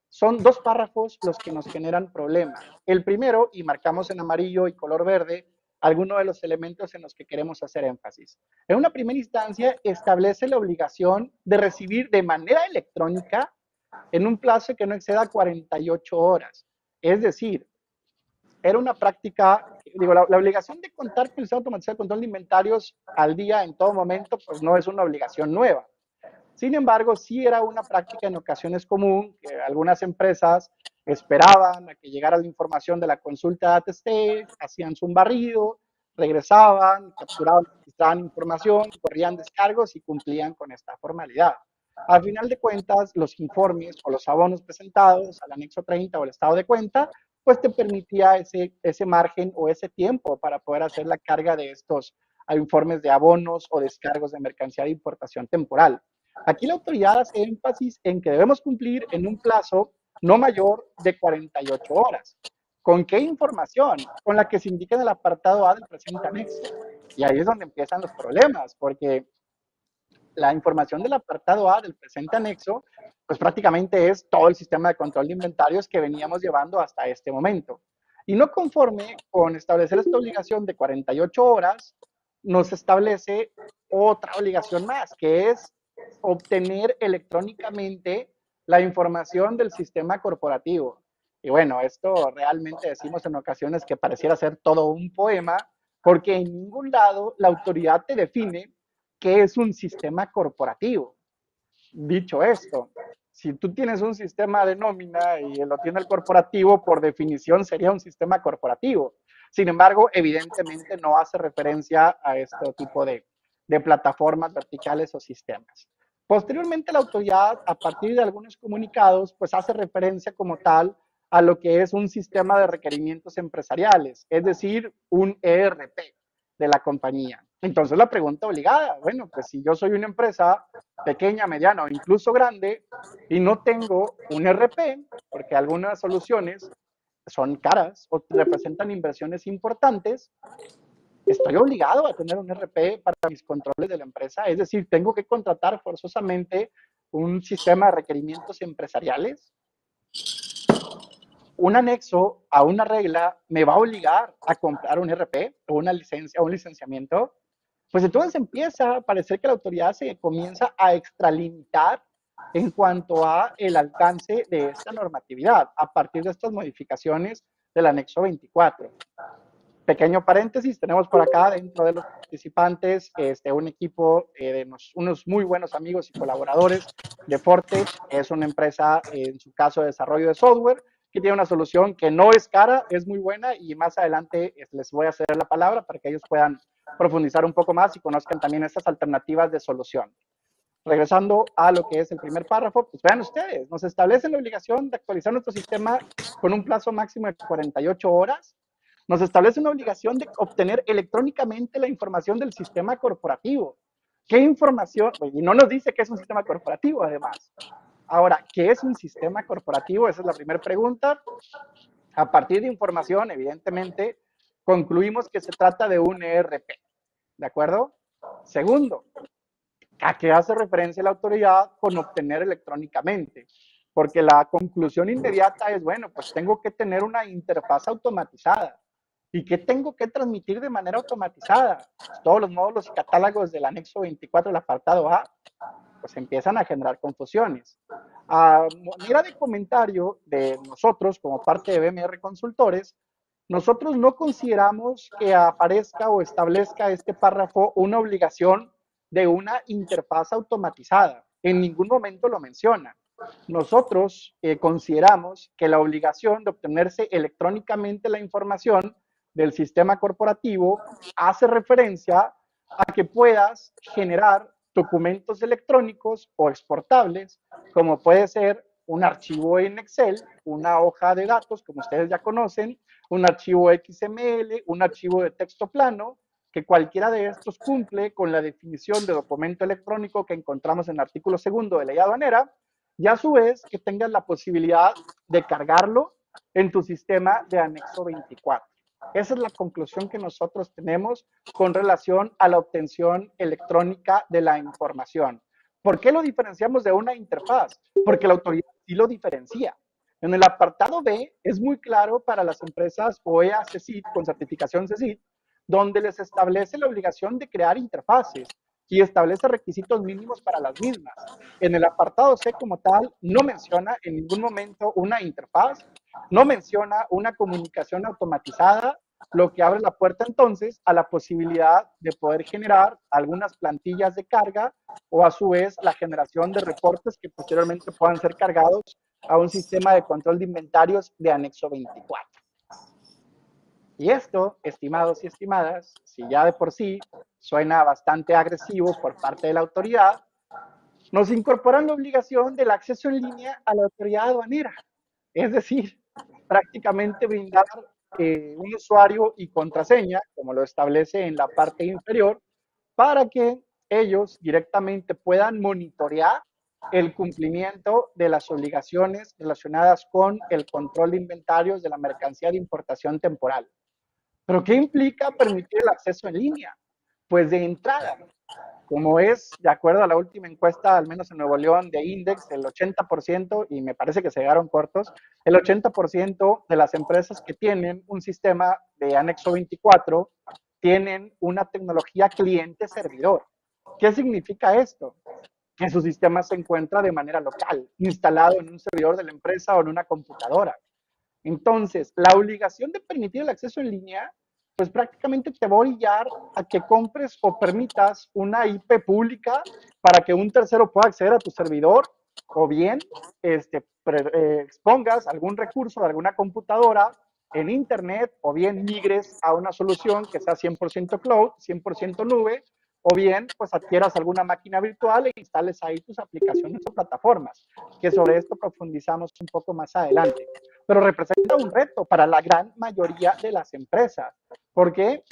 son 2 párrafos los que nos generan problemas. El primero, y marcamos en amarillo y color verde, algunos de los elementos en los que queremos hacer énfasis. En una primera instancia, establece la obligación de recibir de manera electrónica en un plazo que no exceda 48 horas. Es decir, era una práctica, digo, la obligación de contar con el sistema automatizado de control de inventarios al día en todo momento, pues no es una obligación nueva. Sin embargo, sí era una práctica en ocasiones común, que algunas empresas esperaban a que llegara la información de la consulta de ATST, hacían su barrido, regresaban, capturaban, registraban información, corrían descargos y cumplían con esta formalidad. Al final de cuentas, los informes o los abonos presentados al anexo 30 o el estado de cuenta, pues te permitía ese margen o ese tiempo para poder hacer la carga de estos informes de abonos o descargos de mercancía de importación temporal. Aquí la autoridad hace énfasis en que debemos cumplir en un plazo no mayor de 48 horas. ¿Con qué información? Con la que se indica en el apartado A del presente anexo. Y ahí es donde empiezan los problemas, porque la información del apartado A del presente anexo, pues prácticamente es todo el sistema de control de inventarios que veníamos llevando hasta este momento. Y no conforme con establecer esta obligación de 48 horas, nos establece otra obligación más, que es obtener electrónicamente la información del sistema corporativo. Y bueno, esto realmente decimos en ocasiones que pareciera ser todo un poema, porque en ningún lado la autoridad te define qué es un sistema corporativo. Dicho esto, si tú tienes un sistema de nómina y lo tiene el corporativo, por definición sería un sistema corporativo. Sin embargo, evidentemente no hace referencia a este tipo de plataformas verticales o sistemas. Posteriormente, la autoridad, a partir de algunos comunicados, pues hace referencia como tal a lo que es un sistema de requerimientos empresariales, es decir, un ERP de la compañía. Entonces la pregunta obligada, bueno, pues si yo soy una empresa pequeña, mediana o incluso grande y no tengo un ERP, porque algunas soluciones son caras o representan inversiones importantes, estoy obligado a tener un ERP para mis controles de la empresa, es decir, tengo que contratar forzosamente un sistema de requerimientos empresariales. Un anexo a una regla me va a obligar a comprar un ERP o una licencia o un licenciamiento. Pues entonces empieza a parecer que la autoridad se comienza a extralimitar en cuanto a el alcance de esta normatividad a partir de estas modificaciones del anexo 24. Pequeño paréntesis, tenemos por acá dentro de los participantes un equipo de unos muy buenos amigos y colaboradores de Forte, que es una empresa, en su caso, de desarrollo de software, que tiene una solución que no es cara, es muy buena, y más adelante les voy a ceder la palabra para que ellos puedan profundizar un poco más y conozcan también estas alternativas de solución. Regresando a lo que es el primer párrafo, pues vean ustedes, nos establecen la obligación de actualizar nuestro sistema con un plazo máximo de 48 horas, nos establece una obligación de obtener electrónicamente la información del sistema corporativo. ¿Qué información? Y no nos dice qué es un sistema corporativo, además. Ahora, ¿qué es un sistema corporativo? Esa es la primera pregunta. A partir de información, evidentemente, concluimos que se trata de un ERP. ¿De acuerdo? Segundo, ¿a qué hace referencia la autoridad con obtener electrónicamente? porque la conclusión inmediata es, bueno, pues tengo que tener una interfaz automatizada. ¿Y qué tengo que transmitir de manera automatizada? Pues todos los módulos y catálogos del anexo 24 del apartado A, pues empiezan a generar confusiones. A manera de comentario de nosotros, como parte de BMR Consultores, nosotros no consideramos que aparezca o establezca este párrafo una obligación de una interfaz automatizada. En ningún momento lo menciona. Nosotros consideramos que la obligación de obtenerse electrónicamente la información del sistema corporativo hace referencia a que puedas generar documentos electrónicos o exportables, como puede ser un archivo en Excel, una hoja de datos, como ustedes ya conocen, un archivo XML, un archivo de texto plano, que cualquiera de estos cumple con la definición de documento electrónico que encontramos en el artículo 2 de Ley Aduanera, y a su vez que tengas la posibilidad de cargarlo en tu sistema de anexo 24. Esa es la conclusión que nosotros tenemos con relación a la obtención electrónica de la información. ¿Por qué lo diferenciamos de una interfaz? Porque la autoridad sí lo diferencia. En el apartado B es muy claro para las empresas OEA CECIT con certificación CECIT, donde les establece la obligación de crear interfaces y establece requisitos mínimos para las mismas. En el apartado C como tal no menciona en ningún momento una interfaz, no menciona una comunicación automatizada, lo que abre la puerta entonces a la posibilidad de poder generar algunas plantillas de carga o a su vez la generación de reportes que posteriormente puedan ser cargados a un sistema de control de inventarios de anexo 24. Y esto, estimados y estimadas, si ya de por sí suena bastante agresivo por parte de la autoridad, nos incorporan la obligación del acceso en línea a la autoridad aduanera. Es decir, prácticamente brindar un usuario y contraseña, como lo establece en la parte inferior, para que ellos directamente puedan monitorear el cumplimiento de las obligaciones relacionadas con el control de inventarios de la mercancía de importación temporal. ¿Pero qué implica permitir el acceso en línea? Pues de entrada, como es, de acuerdo a la última encuesta, al menos en Nuevo León, de Index, el 80%, y me parece que se llegaron cortos, el 80% de las empresas que tienen un sistema de anexo 24 tienen una tecnología cliente-servidor. ¿Qué significa esto? Que su sistema se encuentra de manera local, instalado en un servidor de la empresa o en una computadora. Entonces, la obligación de permitir el acceso en línea pues prácticamente te va a orillar a que compres o permitas una IP pública para que un tercero pueda acceder a tu servidor, o bien expongas algún recurso de alguna computadora en internet, o bien migres a una solución que sea 100% cloud, 100% nube, o bien pues adquieras alguna máquina virtual e instales ahí tus aplicaciones o plataformas, que sobre esto profundizamos un poco más adelante. Pero representa un reto para la gran mayoría de las empresas. ¿Por qué?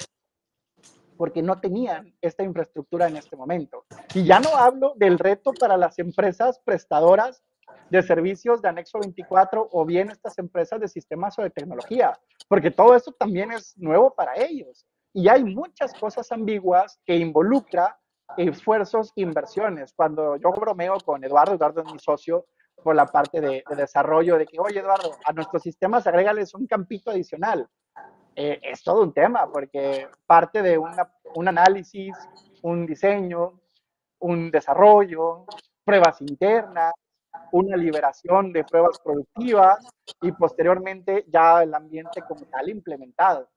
Porque no tenían esta infraestructura en este momento. Y ya no hablo del reto para las empresas prestadoras de servicios de anexo 24 o bien estas empresas de sistemas o de tecnología, porque todo esto también es nuevo para ellos. Y hay muchas cosas ambiguas que involucra esfuerzos, inversiones. Cuando yo bromeo con Eduardo es mi socio por la parte de desarrollo, de que, oye, Eduardo, a nuestros sistemas agrégales un campito adicional. Es todo un tema, porque parte de un análisis, un diseño, un desarrollo, pruebas internas, una liberación de pruebas productivas y posteriormente ya el ambiente como tal implementado.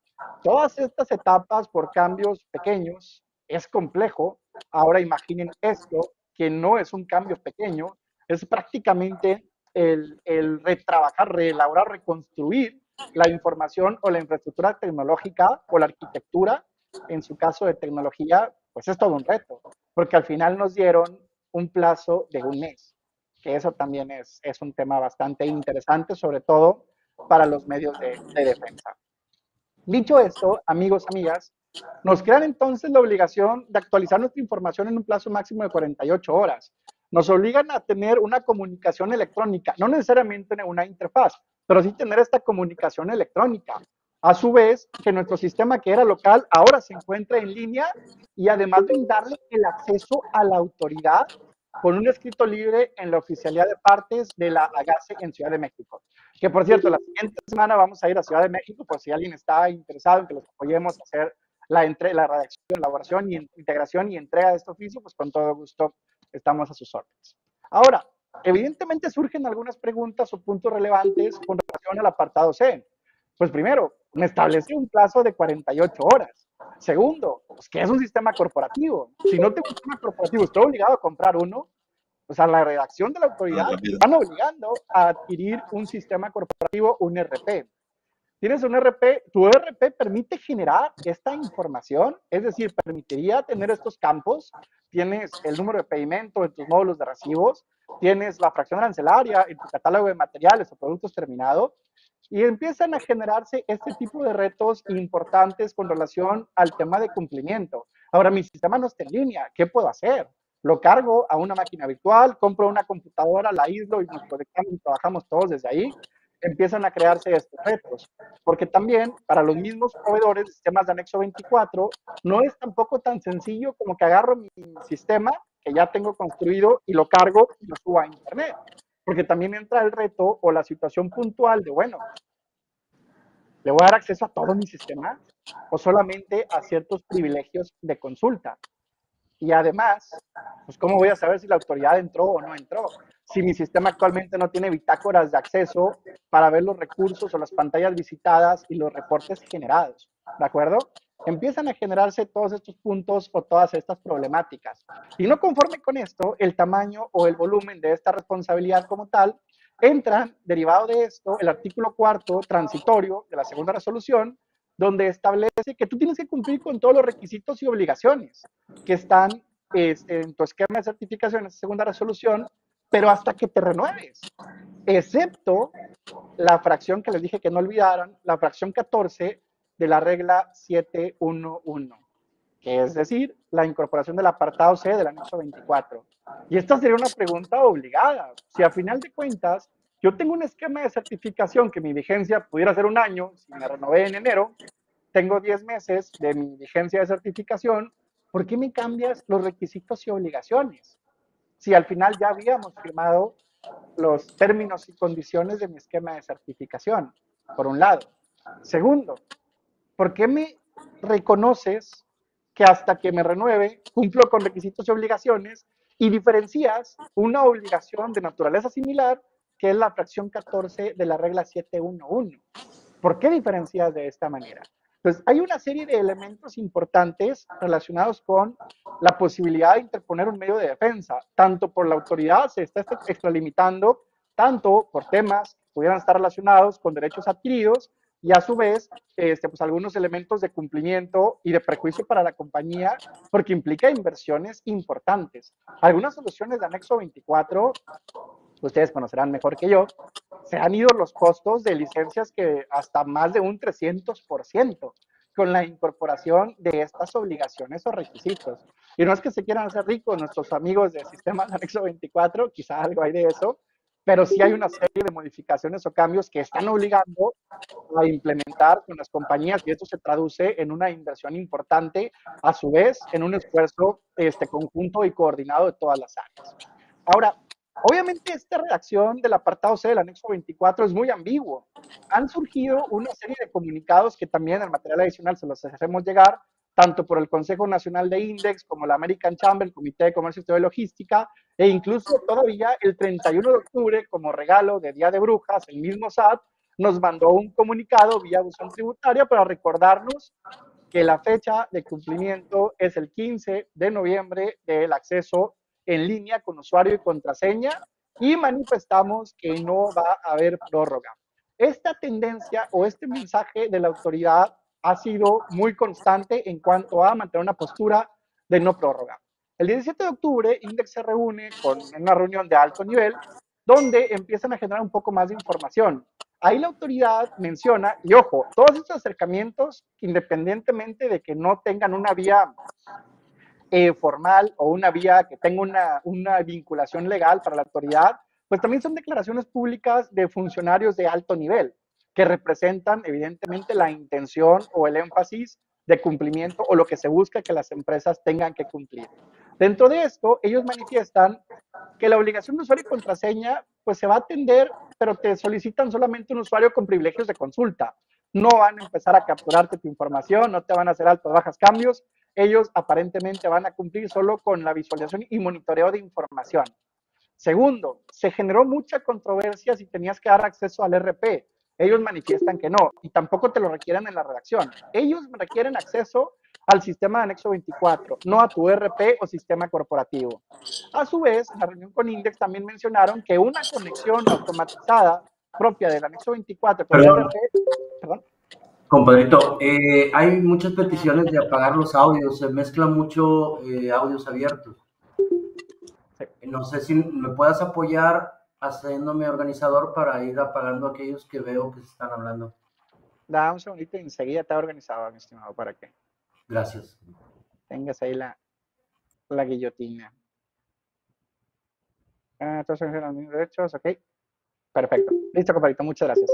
Todas estas etapas por cambios pequeños es complejo. Ahora imaginen esto, que no es un cambio pequeño, es prácticamente el retrabajar, reelaborar, reconstruir la información o la infraestructura tecnológica o la arquitectura, en su caso de tecnología, pues es todo un reto, porque al final nos dieron un plazo de un mes, que eso también es un tema bastante interesante, sobre todo para los medios de defensa. Dicho esto, amigos, amigas, nos crean entonces la obligación de actualizar nuestra información en un plazo máximo de 48 horas. Nos obligan a tener una comunicación electrónica, no necesariamente en una interfaz, pero sí tener esta comunicación electrónica. A su vez, que nuestro sistema que era local ahora se encuentra en línea y además brindarle el acceso a la autoridad con un escrito libre en la oficialidad de partes de la AGACE en Ciudad de México. Que por cierto, la siguiente semana vamos a ir a Ciudad de México por si alguien está interesado en que los apoyemos a hacer la redacción, elaboración y integración y entrega de este oficio, pues con todo gusto estamos a sus órdenes. Ahora, evidentemente surgen algunas preguntas o puntos relevantes con relación al apartado C. Pues primero, me establece un plazo de 48 horas. Segundo, pues, ¿qué es un sistema corporativo? Si no tengo un sistema corporativo, estoy obligado a comprar uno. O sea, la redacción de la autoridad están obligando a adquirir un sistema corporativo, un RP. Tienes un RP, tu RP permite generar esta información, es decir, permitiría tener estos campos, tienes el número de pedimento en tus módulos de recibos, tienes la fracción arancelaria en tu catálogo de materiales o productos terminados, y empiezan a generarse este tipo de retos importantes con relación al tema de cumplimiento. Ahora, mi sistema no está en línea, ¿qué puedo hacer? Lo cargo a una máquina virtual, compro una computadora, la aíslo y nos conectamos y trabajamos todos desde ahí. Empiezan a crearse estos retos, porque también para los mismos proveedores de sistemas de anexo 24 no es tampoco tan sencillo como que agarro mi sistema que ya tengo construido y lo cargo y lo subo a internet, porque también entra el reto o la situación puntual de, bueno, ¿le voy a dar acceso a todo mi sistema o solamente a ciertos privilegios de consulta? Y además, pues ¿cómo voy a saber si la autoridad entró o no entró? Si mi sistema actualmente no tiene bitácoras de acceso para ver los recursos o las pantallas visitadas y los reportes generados, ¿de acuerdo? Empiezan a generarse todos estos puntos o todas estas problemáticas. Y no conforme con esto, el tamaño o el volumen de esta responsabilidad como tal, entran, derivado de esto, el artículo 4 transitorio de la segunda resolución, donde establece que tú tienes que cumplir con todos los requisitos y obligaciones que están en tu esquema de certificación, en esa segunda resolución, pero hasta que te renueves, excepto la fracción que les dije que no olvidaran, la fracción 14 de la regla 711, que es decir, la incorporación del apartado C del anexo 24. Y esta sería una pregunta obligada. Si a final de cuentas yo tengo un esquema de certificación que mi vigencia pudiera ser un año, si me renové en enero, tengo 10 meses de mi vigencia de certificación, ¿por qué me cambias los requisitos y obligaciones? Si al final ya habíamos firmado los términos y condiciones de mi esquema de certificación, por un lado. Segundo, ¿por qué me reconoces que hasta que me renueve cumplo con requisitos y obligaciones y diferencias una obligación de naturaleza similar que es la fracción 14 de la regla 711? ¿Por qué diferencias de esta manera? Entonces, hay una serie de elementos importantes relacionados con la posibilidad de interponer un medio de defensa. Tanto por la autoridad se está extralimitando, tanto por temas que pudieran estar relacionados con derechos adquiridos y a su vez, pues algunos elementos de cumplimiento y de prejuicio para la compañía, porque implica inversiones importantes. Algunas soluciones de anexo 24, ustedes conocerán mejor que yo, se han ido los costos de licencias que hasta más de un 300% con la incorporación de estas obligaciones o requisitos. Y no es que se quieran hacer ricos nuestros amigos del sistema de anexo 24, quizá algo hay de eso, pero sí hay una serie de modificaciones o cambios que están obligando a implementar con las compañías y esto se traduce en una inversión importante, a su vez en un esfuerzo conjunto y coordinado de todas las áreas. Ahora, obviamente esta redacción del apartado C del anexo 24 es muy ambiguo. Han surgido una serie de comunicados que también en el material adicional se los hacemos llegar, tanto por el Consejo Nacional de Index como la American Chamber, el Comité de Comercio y Logística, e incluso todavía el 31 de octubre, como regalo de Día de Brujas, el mismo SAT nos mandó un comunicado vía buzón tributaria para recordarnos que la fecha de cumplimiento es el 15 de noviembre del acceso en línea con usuario y contraseña y manifestamos que no va a haber prórroga. Esta tendencia o este mensaje de la autoridad ha sido muy constante en cuanto a mantener una postura de no prórroga. El 17 de octubre, Index se reúne con una reunión de alto nivel donde empiezan a generar un poco más de información. Ahí la autoridad menciona, y ojo, todos estos acercamientos, independientemente de que no tengan una vía formal o una vía que tenga una vinculación legal para la autoridad, pues también son declaraciones públicas de funcionarios de alto nivel, que representan evidentemente la intención o el énfasis de cumplimiento o lo que se busca que las empresas tengan que cumplir. Dentro de esto, ellos manifiestan que la obligación de usuario y contraseña pues se va a atender, pero te solicitan solamente un usuario con privilegios de consulta. No van a empezar a capturarte tu información, no te van a hacer altos, bajas, cambios. Ellos aparentemente van a cumplir solo con la visualización y monitoreo de información. Segundo, se generó mucha controversia si tenías que dar acceso al RP. Ellos manifiestan que no, y tampoco te lo requieren en la redacción. Ellos requieren acceso al sistema de anexo 24, no a tu RP o sistema corporativo. A su vez, en la reunión con Index también mencionaron que una conexión automatizada propia del anexo 24 con el RP... Perdón. Compadrito, hay muchas peticiones de apagar los audios, se mezclan mucho audios abiertos. Sí. No sé si me puedas apoyar haciéndome organizador para ir apagando aquellos que veo que se están hablando. Da un segundito y enseguida te he organizado, mi estimado, ¿para qué? Gracias. Tengas ahí la guillotina. Todos son los mismos derechos, ok. Perfecto. Listo, compadrito, muchas gracias.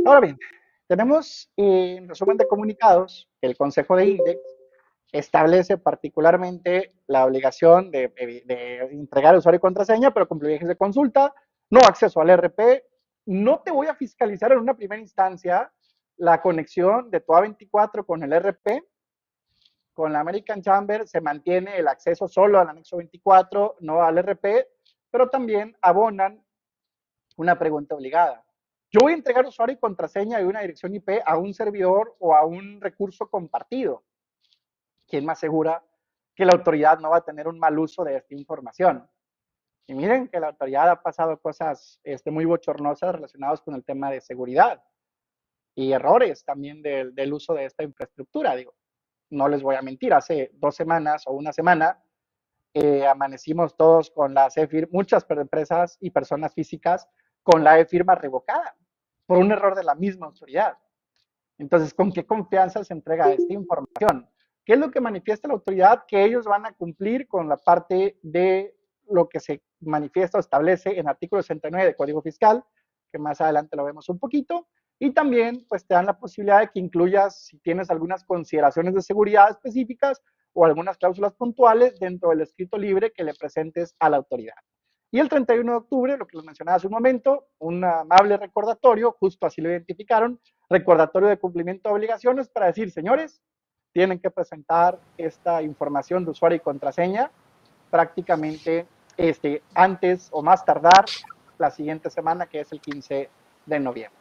Ahora bien, tenemos en resumen de comunicados que el Consejo de Index establece particularmente la obligación de entregar usuario y contraseña, pero con privilegios de consulta, no acceso al RP, no te voy a fiscalizar en una primera instancia la conexión de tu A24 con el RP. Con la American Chamber se mantiene el acceso solo al anexo 24, no al RP, pero también abonan una pregunta obligada. Yo voy a entregar usuario y contraseña de una dirección IP a un servidor o a un recurso compartido. ¿Quién me asegura que la autoridad no va a tener un mal uso de esta información? Y miren que la autoridad ha pasado cosas muy bochornosas relacionadas con el tema de seguridad y errores también del uso de esta infraestructura. Digo, no les voy a mentir, hace 2 semanas o una semana amanecimos todos con las e-firmas, muchas empresas y personas físicas con la e-firma revocada por un error de la misma autoridad. Entonces, ¿con qué confianza se entrega esta información? ¿Qué es lo que manifiesta la autoridad? Que ellos van a cumplir con la parte de lo que se manifiesta o establece en el artículo 69 del Código Fiscal, que más adelante lo vemos un poquito, y también pues te dan la posibilidad de que incluyas, si tienes algunas consideraciones de seguridad específicas o algunas cláusulas puntuales dentro del escrito libre que le presentes a la autoridad. Y el 31 de octubre, lo que les mencionaba hace un momento, un amable recordatorio, justo así lo identificaron, recordatorio de cumplimiento de obligaciones para decir, señores, tienen que presentar esta información de usuario y contraseña prácticamente antes o más tardar la siguiente semana, que es el 15 de noviembre.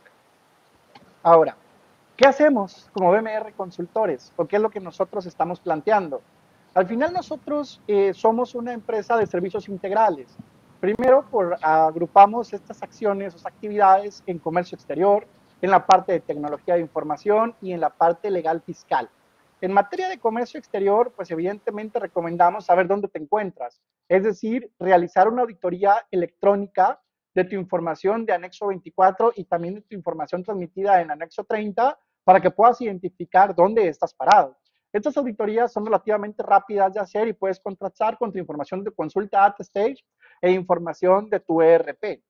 Ahora, ¿qué hacemos como BMR Consultores? ¿O qué es lo que nosotros estamos planteando? Al final nosotros somos una empresa de servicios integrales. Primero, agrupamos estas acciones o actividades en comercio exterior, en la parte de tecnología de información y en la parte legal fiscal. En materia de comercio exterior, pues evidentemente recomendamos saber dónde te encuentras, es decir, realizar una auditoría electrónica de tu información de anexo 24 y también de tu información transmitida en anexo 30 para que puedas identificar dónde estás parado. Estas auditorías son relativamente rápidas de hacer y puedes contrastar con tu información de consulta AtStage e información de tu ERP.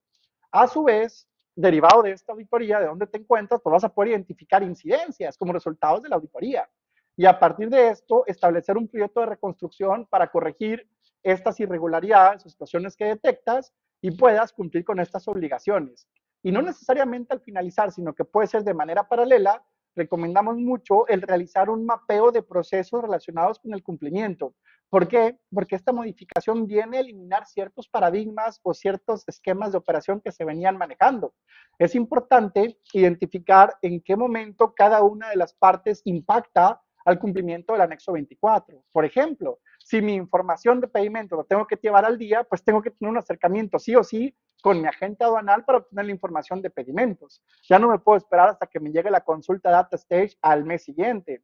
A su vez, derivado de esta auditoría, de dónde te encuentras, pues vas a poder identificar incidencias como resultados de la auditoría. Y a partir de esto, establecer un proyecto de reconstrucción para corregir estas irregularidades o situaciones que detectas y puedas cumplir con estas obligaciones. Y no necesariamente al finalizar, sino que puede ser de manera paralela. Recomendamos mucho el realizar un mapeo de procesos relacionados con el cumplimiento. ¿Por qué? Porque esta modificación viene a eliminar ciertos paradigmas o ciertos esquemas de operación que se venían manejando. Es importante identificar en qué momento cada una de las partes impacta al cumplimiento del anexo 24. Por ejemplo, si mi información de pedimento lo tengo que llevar al día, pues tengo que tener un acercamiento sí o sí con mi agente aduanal para obtener la información de pedimentos. Ya no me puedo esperar hasta que me llegue la consulta DataStage al mes siguiente.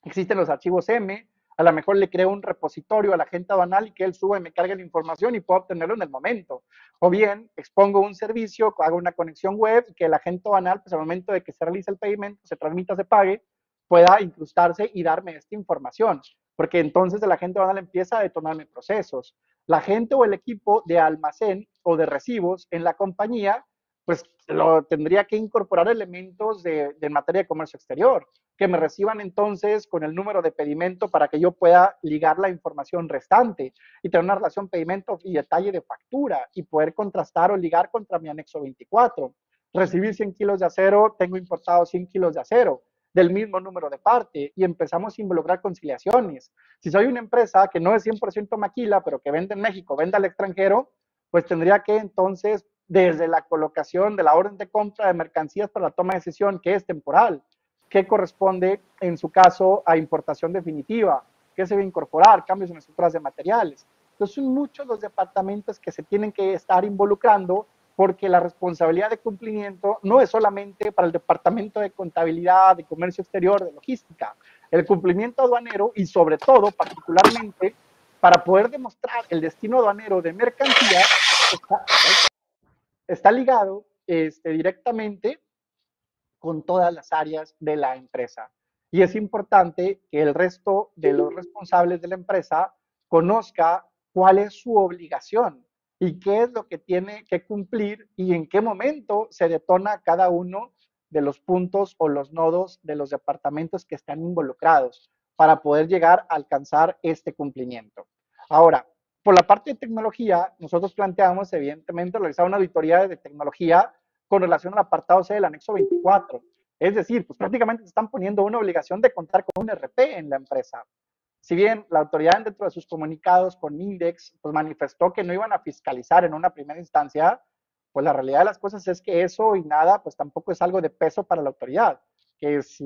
Existen los archivos M, a lo mejor le creo un repositorio al agente aduanal y que él suba y me cargue la información y puedo obtenerlo en el momento. O bien, expongo un servicio, hago una conexión web y que el agente aduanal, pues al momento de que se realice el pedimento, se transmita, se pague, pueda incrustarse y darme esta información, porque entonces el agente aduanal empieza a detonarme procesos. La gente o el equipo de almacén o de recibos en la compañía pues lo tendría que incorporar elementos de materia de comercio exterior, que me reciban entonces con el número de pedimento para que yo pueda ligar la información restante y tener una relación pedimento y detalle de factura y poder contrastar o ligar contra mi anexo 24. Recibir 100 kilos de acero, tengo importados 100 kilos de acero del mismo número de parte y empezamos a involucrar conciliaciones. Si soy una empresa que no es 100% maquila, pero que vende en México, vende al extranjero, pues tendría que entonces, desde la colocación de la orden de compra de mercancías para la toma de decisión, que es temporal, que corresponde en su caso a importación definitiva, que se debe incorporar, cambios en estructuras de materiales. Entonces son muchos los departamentos que se tienen que estar involucrando porque la responsabilidad de cumplimiento no es solamente para el departamento de contabilidad, de comercio exterior, de logística. El cumplimiento aduanero y sobre todo, particularmente, para poder demostrar el destino aduanero de mercancía, está ligado directamente con todas las áreas de la empresa. Y es importante que el resto de los responsables de la empresa conozca cuál es su obligación y qué es lo que tiene que cumplir y en qué momento se detona cada uno de los puntos o los nodos de los departamentos que están involucrados para poder llegar a alcanzar este cumplimiento. Ahora, por la parte de tecnología, nosotros planteamos, evidentemente, realizar una auditoría de tecnología con relación al apartado C del anexo 24. Es decir, pues prácticamente se están poniendo una obligación de contar con un RP en la empresa. Si bien la autoridad dentro de sus comunicados con Index pues manifestó que no iban a fiscalizar en una primera instancia, pues la realidad de las cosas es que eso y nada pues tampoco es algo de peso para la autoridad, que si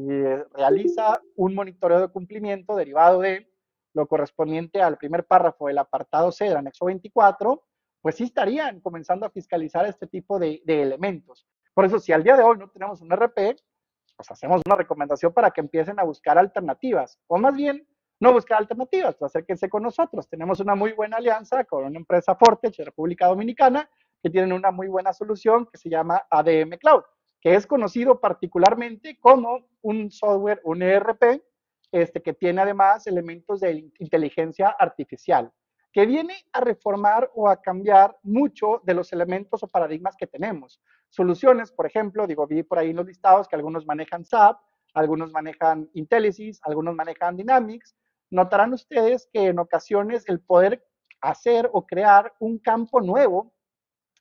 realiza un monitoreo de cumplimiento derivado de lo correspondiente al primer párrafo del apartado C del anexo 24, pues sí estarían comenzando a fiscalizar este tipo de elementos. Por eso, si al día de hoy no tenemos un RP, pues hacemos una recomendación para que empiecen a buscar alternativas, o más bien, no buscar alternativas, pues acérquense con nosotros. Tenemos una muy buena alianza con una empresa Fortech de República Dominicana que tienen una muy buena solución que se llama ADM Cloud, que es conocido particularmente como un software, un ERP, que tiene además elementos de inteligencia artificial, que viene a reformar o a cambiar mucho de los elementos o paradigmas que tenemos. Soluciones, por ejemplo, vi por ahí en los listados que algunos manejan SAP, algunos manejan Intelisys, algunos manejan Dynamics. Notarán ustedes que en ocasiones el poder hacer o crear un campo nuevo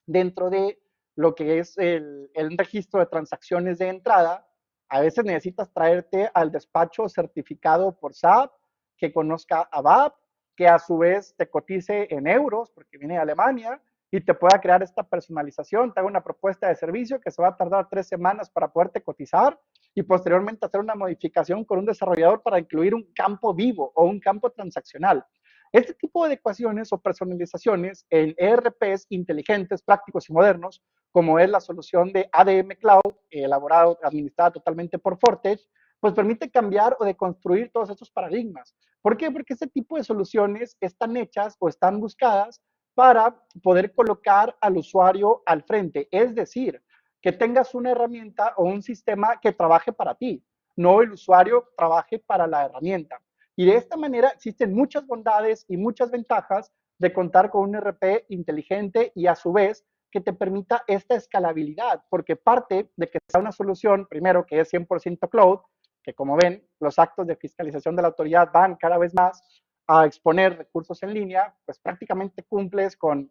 dentro de lo que es el registro de transacciones de entrada, a veces necesitas traerte al despacho certificado por SAP, que conozca a BAP, que a su vez te cotice en euros, porque viene de Alemania, y te pueda crear esta personalización, te haga una propuesta de servicio que se va a tardar 3 semanas para poderte cotizar y posteriormente hacer una modificación con un desarrollador para incluir un campo vivo o un campo transaccional. Este tipo de ecuaciones o personalizaciones en ERPs inteligentes, prácticos y modernos, como es la solución de ADM Cloud, elaborada, administrada totalmente por Fortech, pues permite cambiar o deconstruir todos estos paradigmas. ¿Por qué? Porque este tipo de soluciones están hechas o están buscadas para poder colocar al usuario al frente. Es decir, que tengas una herramienta o un sistema que trabaje para ti, no el usuario trabaje para la herramienta. Y de esta manera existen muchas bondades y muchas ventajas de contar con un ERP inteligente y a su vez que te permita esta escalabilidad, porque parte de que sea una solución, primero, que es 100% cloud, que como ven, los actos de fiscalización de la autoridad van cada vez más a exponer recursos en línea, pues prácticamente cumples con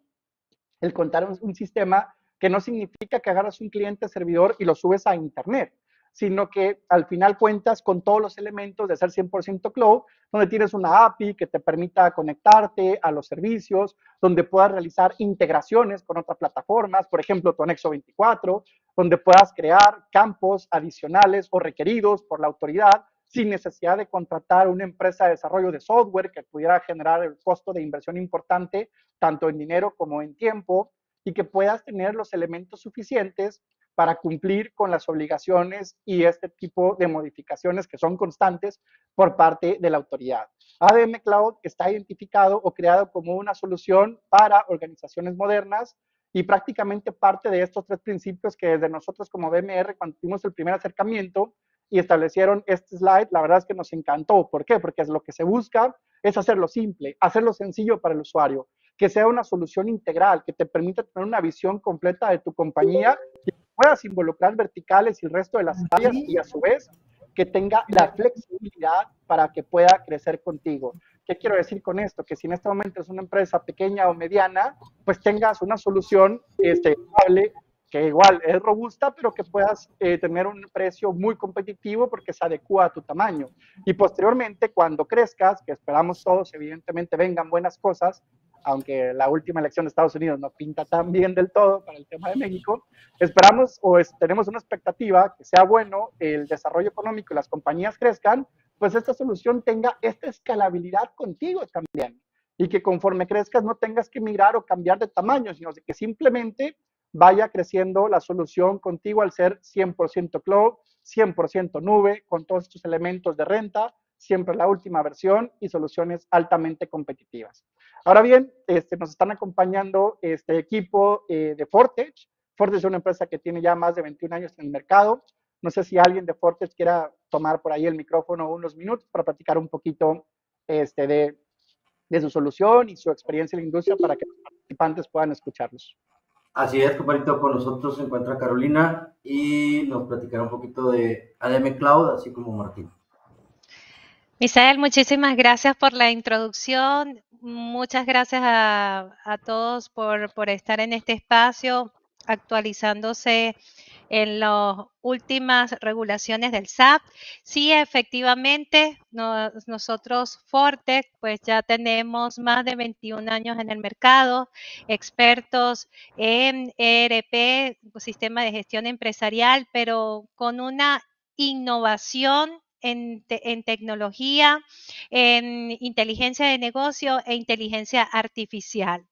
el contar un sistema que no significa que agarras un cliente servidor y lo subes a internet, sino que al final cuentas con todos los elementos de ser 100% cloud, donde tienes una API que te permita conectarte a los servicios, donde puedas realizar integraciones con otras plataformas, por ejemplo, tu anexo 24, donde puedas crear campos adicionales o requeridos por la autoridad sin necesidad de contratar una empresa de desarrollo de software que pudiera generar el costo de inversión importante, tanto en dinero como en tiempo, y que puedas tener los elementos suficientes para cumplir con las obligaciones y este tipo de modificaciones que son constantes por parte de la autoridad. ADM Cloud está identificado o creado como una solución para organizaciones modernas y prácticamente parte de estos 3 principios que desde nosotros como BMR, cuando tuvimos el primer acercamiento y establecieron este slide, la verdad es que nos encantó. ¿Por qué? Porque lo que se busca es hacerlo simple, hacerlo sencillo para el usuario, que sea una solución integral, que te permita tener una visión completa de tu compañía y puedas involucrar verticales y el resto de las áreas y a su vez que tenga la flexibilidad para que pueda crecer contigo. ¿Qué quiero decir con esto? Que si en este momento es una empresa pequeña o mediana, pues tengas una solución estable, que igual es robusta, pero que puedas tener un precio muy competitivo porque se adecua a tu tamaño. Y posteriormente, cuando crezcas, que esperamos todos, evidentemente vengan buenas cosas, aunque la última elección de Estados Unidos no pinta tan bien del todo para el tema de México, esperamos tenemos una expectativa que sea bueno el desarrollo económico y las compañías crezcan, pues esta solución tenga esta escalabilidad contigo también. Y que conforme crezcas no tengas que migrar o cambiar de tamaño, sino que simplemente vaya creciendo la solución contigo al ser 100% cloud, 100% nube, con todos estos elementos de renta, siempre la última versión y soluciones altamente competitivas. Ahora bien, nos están acompañando este equipo de Fortech. Fortech es una empresa que tiene ya más de 21 años en el mercado. No sé si alguien de Fortech quiera tomar por ahí el micrófono unos minutos para platicar un poquito de su solución y su experiencia en la industria para que los participantes puedan escucharlos. Así es, compadrito, con nosotros se encuentra Carolina y nos platicará un poquito de ADM Cloud, así como Martín. Misael, muchísimas gracias por la introducción. Muchas gracias a todos por estar en este espacio, actualizándose en las últimas regulaciones del SAP. Sí, efectivamente, nosotros Fortech, pues ya tenemos más de 21 años en el mercado, expertos en ERP, sistema de gestión empresarial, pero con una innovación en tecnología, en inteligencia de negocio e inteligencia artificial.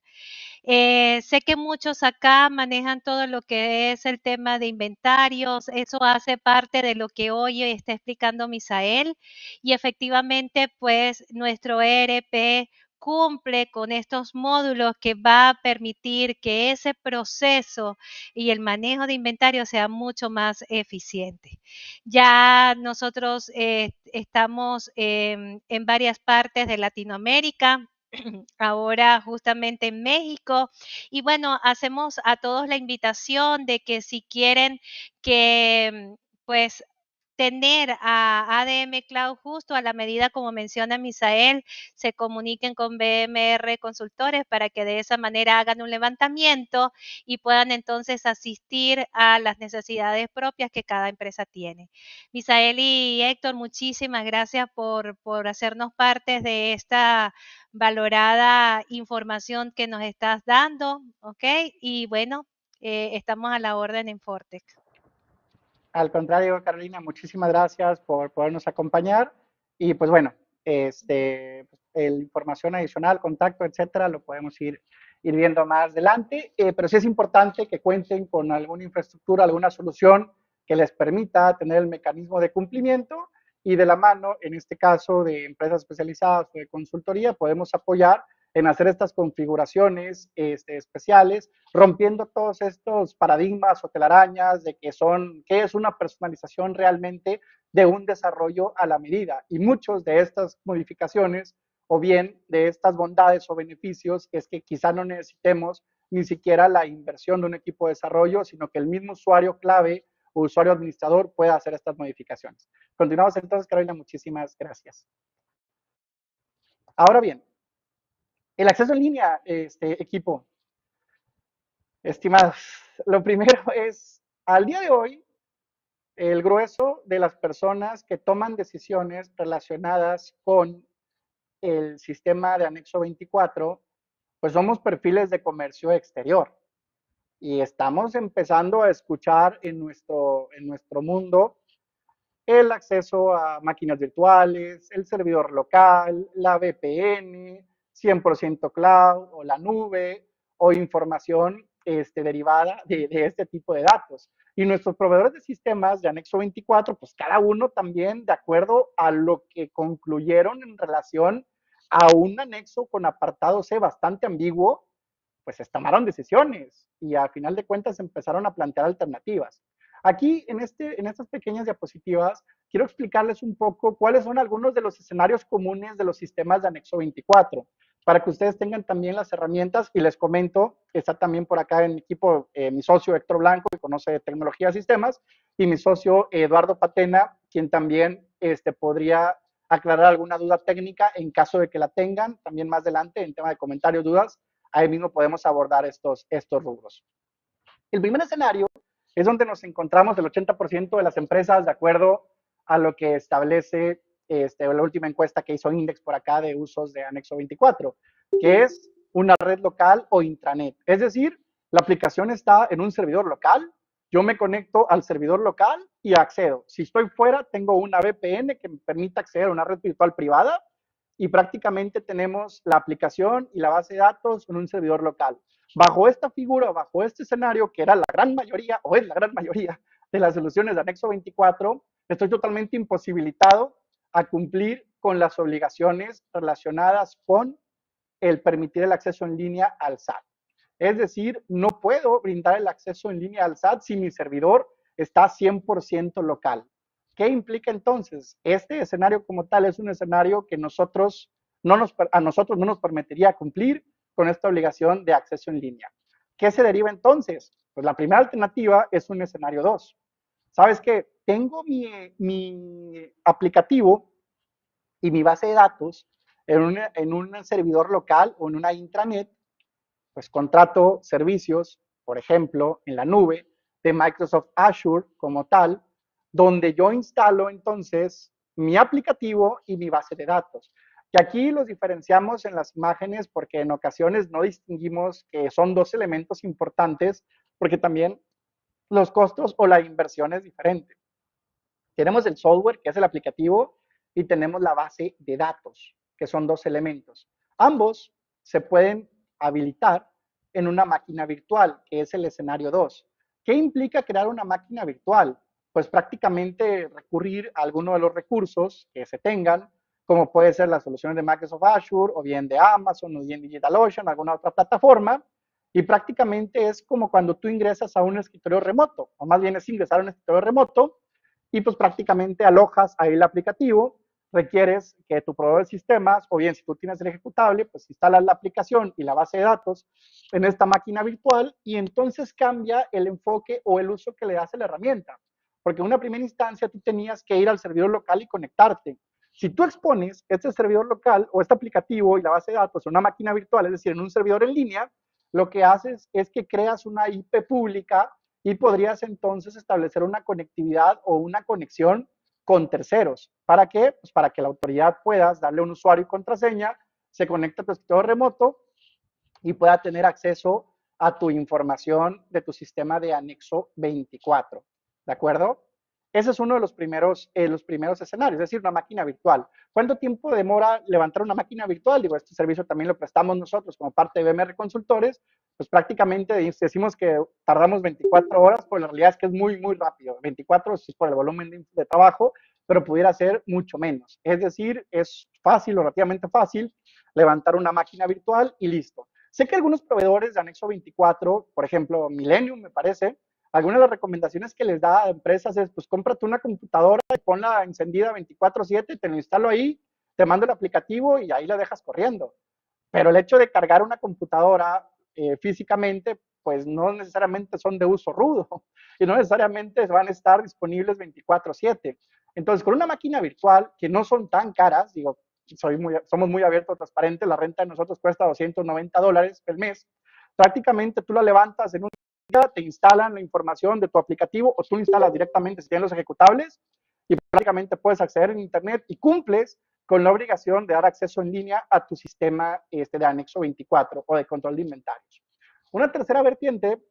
Sé que muchos acá manejan todo lo que es el tema de inventarios, eso hace parte de lo que hoy está explicando Misael y efectivamente pues nuestro ERP cumple con estos módulos que va a permitir que ese proceso y el manejo de inventario sea mucho más eficiente. Ya nosotros estamos en varias partes de Latinoamérica, ahora justamente en México. Y bueno, hacemos a todos la invitación de que si quieren que pues tener a ADM Cloud justo a la medida como menciona Misael, se comuniquen con BMR Consultores para que de esa manera hagan un levantamiento y puedan entonces asistir a las necesidades propias que cada empresa tiene. Misael y Héctor, muchísimas gracias por hacernos parte de esta valorada información que nos estás dando, ¿ok? Y bueno, estamos a la orden en Fortech. Al contrario, Carolina, muchísimas gracias por podernos acompañar. Y pues bueno, información adicional, contacto, etcétera, lo podemos ir viendo más adelante. Pero sí es importante que cuenten con alguna infraestructura, alguna solución que les permita tener el mecanismo de cumplimiento y de la mano, en este caso de empresas especializadas o de consultoría, podemos apoyar en hacer estas configuraciones especiales, rompiendo todos estos paradigmas o telarañas de qué es una personalización realmente de un desarrollo a la medida. Y muchas de estas modificaciones o bien de estas bondades o beneficios es que quizá no necesitemos ni siquiera la inversión de un equipo de desarrollo, sino que el mismo usuario clave o usuario administrador pueda hacer estas modificaciones. Continuamos entonces, Carolina, muchísimas gracias. Ahora bien, el acceso en línea, equipo. Estimados, lo primero es, al día de hoy, el grueso de las personas que toman decisiones relacionadas con el sistema de anexo 24, pues somos perfiles de comercio exterior. Y estamos empezando a escuchar en nuestro mundo el acceso a máquinas virtuales, el servidor local, la VPN, 100% cloud o la nube o información derivada de este tipo de datos. Y nuestros proveedores de sistemas de anexo 24, pues cada uno también de acuerdo a lo que concluyeron en relación a un anexo con apartado C bastante ambiguo, pues tomaron decisiones y a final de cuentas empezaron a plantear alternativas. Aquí, en estas pequeñas diapositivas, quiero explicarles un poco cuáles son algunos de los escenarios comunes de los sistemas de anexo 24, para que ustedes tengan también las herramientas y les comento está también por acá en mi equipo mi socio Héctor Blanco, que conoce de tecnología de sistemas, y mi socio Eduardo Patena, quien también podría aclarar alguna duda técnica en caso de que la tengan, también más adelante en tema de comentarios, dudas, ahí mismo podemos abordar estos rubros. El primer escenario es donde nos encontramos el 80% de las empresas de acuerdo a lo que establece la última encuesta que hizo Index por acá de usos de Anexo 24, que es una red local o intranet. Es decir, la aplicación está en un servidor local, yo me conecto al servidor local y accedo. Si estoy fuera, tengo una VPN que me permite acceder a una red virtual privada y prácticamente tenemos la aplicación y la base de datos en un servidor local. Bajo esta figura, bajo este escenario, que era la gran mayoría, o es la gran mayoría de las soluciones de Anexo 24, estoy totalmente imposibilitado a cumplir con las obligaciones relacionadas con el permitir el acceso en línea al SAT. Es decir, no puedo brindar el acceso en línea al SAT si mi servidor está 100% local. ¿Qué implica entonces? Este escenario como tal es un escenario que a nosotros no nos permitiría cumplir con esta obligación de acceso en línea. ¿Qué se deriva entonces? Pues la primera alternativa es un escenario 2. ¿Sabes qué? Tengo mi aplicativo y mi base de datos en un servidor local o en una intranet, pues contrato servicios, por ejemplo, en la nube de Microsoft Azure como tal, donde yo instalo entonces mi aplicativo y mi base de datos. Y aquí los diferenciamos en las imágenes porque en ocasiones no distinguimos que son dos elementos importantes porque también los costos o la inversión es diferente. Tenemos el software, que es el aplicativo, y tenemos la base de datos, que son dos elementos. Ambos se pueden habilitar en una máquina virtual, que es el escenario 2. ¿Qué implica crear una máquina virtual? Pues prácticamente recurrir a alguno de los recursos que se tengan, como puede ser las soluciones de Microsoft Azure, o bien de Amazon, o bien DigitalOcean, alguna otra plataforma, y prácticamente es como cuando tú ingresas a un escritorio remoto, o más bien es ingresar a un escritorio remoto, y pues prácticamente alojas ahí el aplicativo, requieres que tu proveedor de sistemas, o bien si tú tienes el ejecutable, pues instalas la aplicación y la base de datos en esta máquina virtual y entonces cambia el enfoque o el uso que le das a la herramienta. Porque en una primera instancia tú tenías que ir al servidor local y conectarte. Si tú expones este servidor local o este aplicativo y la base de datos en una máquina virtual, es decir, en un servidor en línea, lo que haces es que creas una IP pública y podrías entonces establecer una conectividad o una conexión con terceros. ¿Para qué? Pues para que la autoridad pueda darle un usuario y contraseña, se conecte a tu escritorio remoto y pueda tener acceso a tu información de tu sistema de Anexo 24. ¿De acuerdo? Ese es uno de los primeros escenarios, es decir, una máquina virtual. ¿Cuánto tiempo demora levantar una máquina virtual? Digo, este servicio también lo prestamos nosotros como parte de BMR Consultores, pues prácticamente decimos que tardamos 24 horas, pero la realidad es que es muy, muy rápido. 24 es por el volumen de trabajo, pero pudiera ser mucho menos. Es decir, es fácil o relativamente fácil levantar una máquina virtual y listo. Sé que algunos proveedores de Anexo 24, por ejemplo, Millennium me parece, algunas de las recomendaciones que les da a empresas es, pues cómprate una computadora y ponla encendida 24/7, te lo instalo ahí, te mando el aplicativo y ahí la dejas corriendo. Pero el hecho de cargar una computadora físicamente, pues no necesariamente son de uso rudo y no necesariamente van a estar disponibles 24/7. Entonces, con una máquina virtual, que no son tan caras, digo, somos muy abiertos, transparentes, la renta de nosotros cuesta $290 el mes, prácticamente tú la levantas en un día, te instalan la información de tu aplicativo o tú lo instalas directamente si tienes los ejecutables y prácticamente puedes acceder en internet y cumples con la obligación de dar acceso en línea a tu sistema de Anexo 24 o de control de inventarios. Una tercera vertiente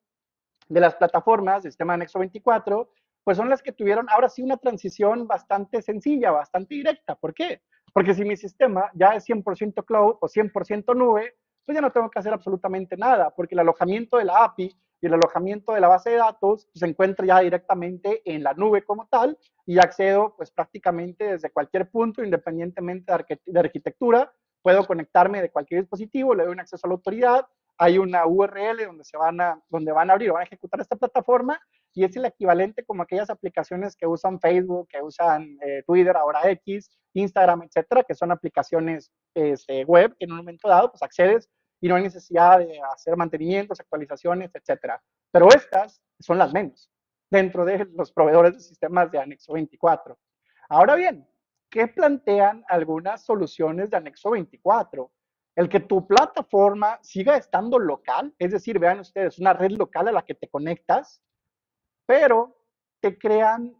de las plataformas del sistema Anexo 24, pues son las que tuvieron ahora sí una transición bastante sencilla, bastante directa. ¿Por qué? Porque si mi sistema ya es 100% cloud o 100% nube, pues ya no tengo que hacer absolutamente nada, porque el alojamiento de la API y el alojamiento de la base de datos se encuentra ya directamente en la nube como tal y accedo pues prácticamente desde cualquier punto, independientemente de arquitectura, puedo conectarme de cualquier dispositivo, le doy un acceso a la autoridad, hay una URL donde van a abrir o van a ejecutar esta plataforma y es el equivalente como aquellas aplicaciones que usan Facebook, que usan Twitter, ahora X, Instagram, etcétera, que son aplicaciones web que en un momento dado pues accedes y no hay necesidad de hacer mantenimientos, actualizaciones, etcétera. Pero estas son las menos dentro de los proveedores de sistemas de anexo 24. Ahora bien, ¿qué plantean algunas soluciones de anexo 24? El que tu plataforma siga estando local, es decir, vean ustedes, una red local a la que te conectas, pero te crean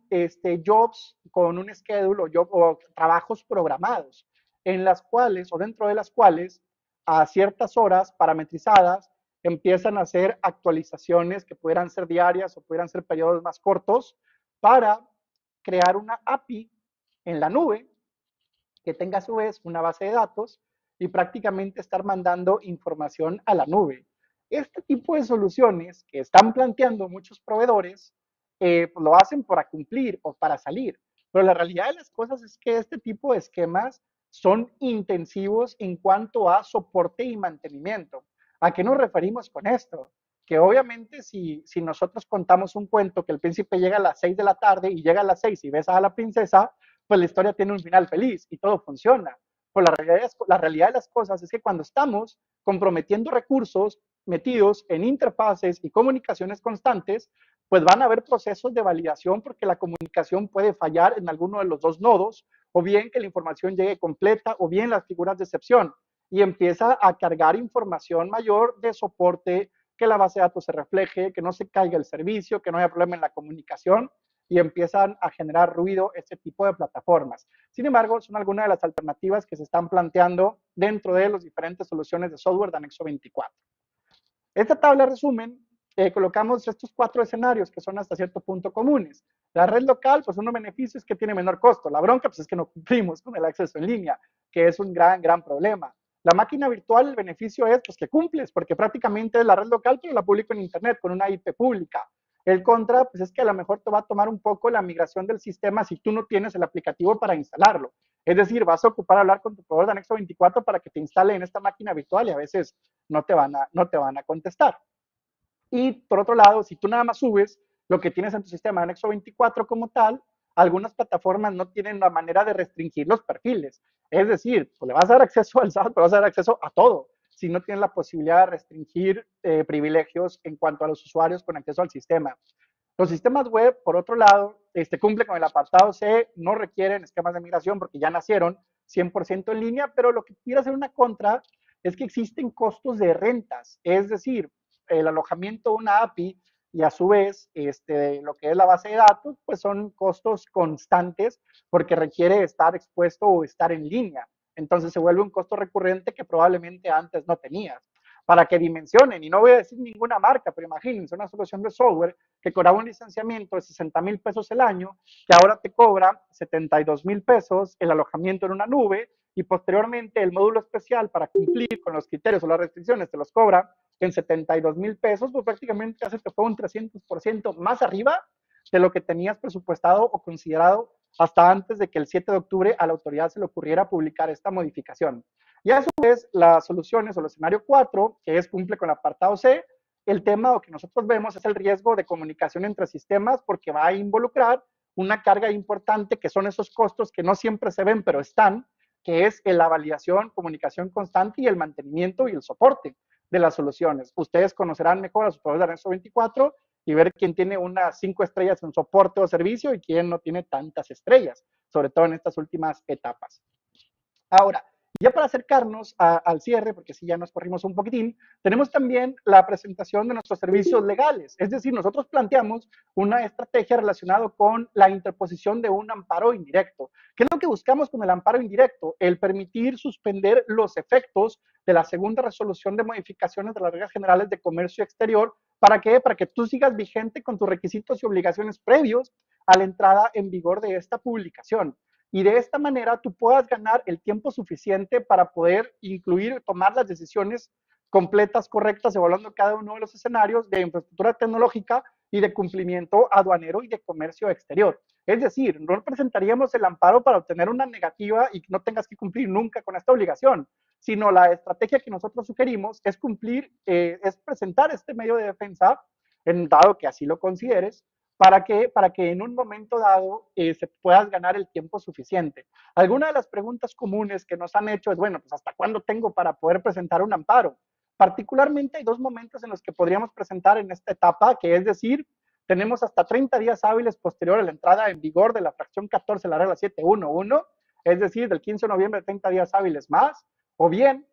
jobs con un schedule o trabajos programados, en las cuales o dentro de las cuales a ciertas horas parametrizadas empiezan a hacer actualizaciones que pudieran ser diarias o pudieran ser periodos más cortos para crear una API en la nube que tenga a su vez una base de datos y prácticamente estar mandando información a la nube. Este tipo de soluciones que están planteando muchos proveedores, pues lo hacen para cumplir o para salir. Pero la realidad de las cosas es que este tipo de esquemas son intensivos en cuanto a soporte y mantenimiento. ¿A qué nos referimos con esto? Que obviamente si nosotros contamos un cuento que el príncipe llega a las 6 de la tarde y llega a las 6 y besa a la princesa, pues la historia tiene un final feliz y todo funciona. Pero la realidad de las cosas es que cuando estamos comprometiendo recursos metidos en interfaces y comunicaciones constantes, pues van a haber procesos de validación porque la comunicación puede fallar en alguno de los dos nodos, o bien que la información llegue completa, o bien las figuras de excepción, y empieza a cargar información mayor de soporte, que la base de datos se refleje, que no se caiga el servicio, que no haya problema en la comunicación, y empiezan a generar ruido este tipo de plataformas. Sin embargo, son algunas de las alternativas que se están planteando dentro de las diferentes soluciones de software de anexo 24. Esta tabla resumen, colocamos estos 4 escenarios que son hasta cierto punto comunes. La red local, pues uno beneficio es que tiene menor costo. La bronca, pues es que no cumplimos con el acceso en línea, que es un gran problema. La máquina virtual, el beneficio es pues, que cumples, porque prácticamente es la red local, pero la publico en internet con una IP pública. El contra, pues es que a lo mejor te va a tomar un poco la migración del sistema si tú no tienes el aplicativo para instalarlo. Es decir, vas a ocupar hablar con tu proveedor de anexo 24 para que te instale en esta máquina virtual y a veces no te van a contestar. Y por otro lado, si tú nada más subes lo que tienes en tu sistema de anexo 24 como tal, algunas plataformas no tienen la manera de restringir los perfiles. Es decir, pues le vas a dar acceso al SAT, pero vas a dar acceso a todo, si no tienes la posibilidad de restringir privilegios en cuanto a los usuarios con acceso al sistema. Los sistemas web, por otro lado, cumplen con el apartado C, no requieren esquemas de migración porque ya nacieron 100% en línea, pero lo que pudiera ser una contra es que existen costos de rentas, es decir, el alojamiento de una API y a su vez lo que es la base de datos, pues son costos constantes porque requiere estar expuesto o estar en línea. Entonces se vuelve un costo recurrente que probablemente antes no tenías. Para que dimensionen, y no voy a decir ninguna marca, pero imagínense una solución de software que cobraba un licenciamiento de 60,000 pesos el año, que ahora te cobra 72,000 pesos el alojamiento en una nube, y posteriormente el módulo especial para cumplir con los criterios o las restricciones te los cobra en 72,000 pesos, pues prácticamente hace que fue un 300% más arriba de lo que tenías presupuestado o considerado hasta antes de que el 7 de octubre a la autoridad se le ocurriera publicar esta modificación. Y a su vez, las soluciones o el escenario 4, que es cumple con el apartado C, el tema o que nosotros vemos es el riesgo de comunicación entre sistemas porque va a involucrar una carga importante que son esos costos que no siempre se ven, pero están, que es la validación, comunicación constante y el mantenimiento y el soporte de las soluciones. Ustedes conocerán mejor a sus proveedores de anexo 24 y ver quién tiene unas 5 estrellas en soporte o servicio y quién no tiene tantas estrellas, sobre todo en estas últimas etapas. Ahora, ya para acercarnos al cierre, porque sí ya nos corrimos un poquitín, tenemos también la presentación de nuestros servicios legales. Es decir, nosotros planteamos una estrategia relacionada con la interposición de un amparo indirecto. ¿Qué es lo que buscamos con el amparo indirecto? El permitir suspender los efectos de la segunda resolución de modificaciones de las reglas generales de comercio exterior. ¿Para qué? Para que tú sigas vigente con tus requisitos y obligaciones previos a la entrada en vigor de esta publicación. Y de esta manera tú puedas ganar el tiempo suficiente para poder incluir, tomar las decisiones completas, correctas, evaluando cada uno de los escenarios de infraestructura tecnológica y de cumplimiento aduanero y de comercio exterior. Es decir, no presentaríamos el amparo para obtener una negativa y no tengas que cumplir nunca con esta obligación, sino la estrategia que nosotros sugerimos es cumplir, es presentar este medio de defensa, en dado que así lo consideres, para que en un momento dado se puedas ganar el tiempo suficiente. Alguna de las preguntas comunes que nos han hecho es, bueno, pues ¿hasta cuándo tengo para poder presentar un amparo? Particularmente hay dos momentos en los que podríamos presentar en esta etapa, que es decir, tenemos hasta 30 días hábiles posterior a la entrada en vigor de la fracción 14 de la regla 711, es decir, del 15 de noviembre, 30 días hábiles más, o bien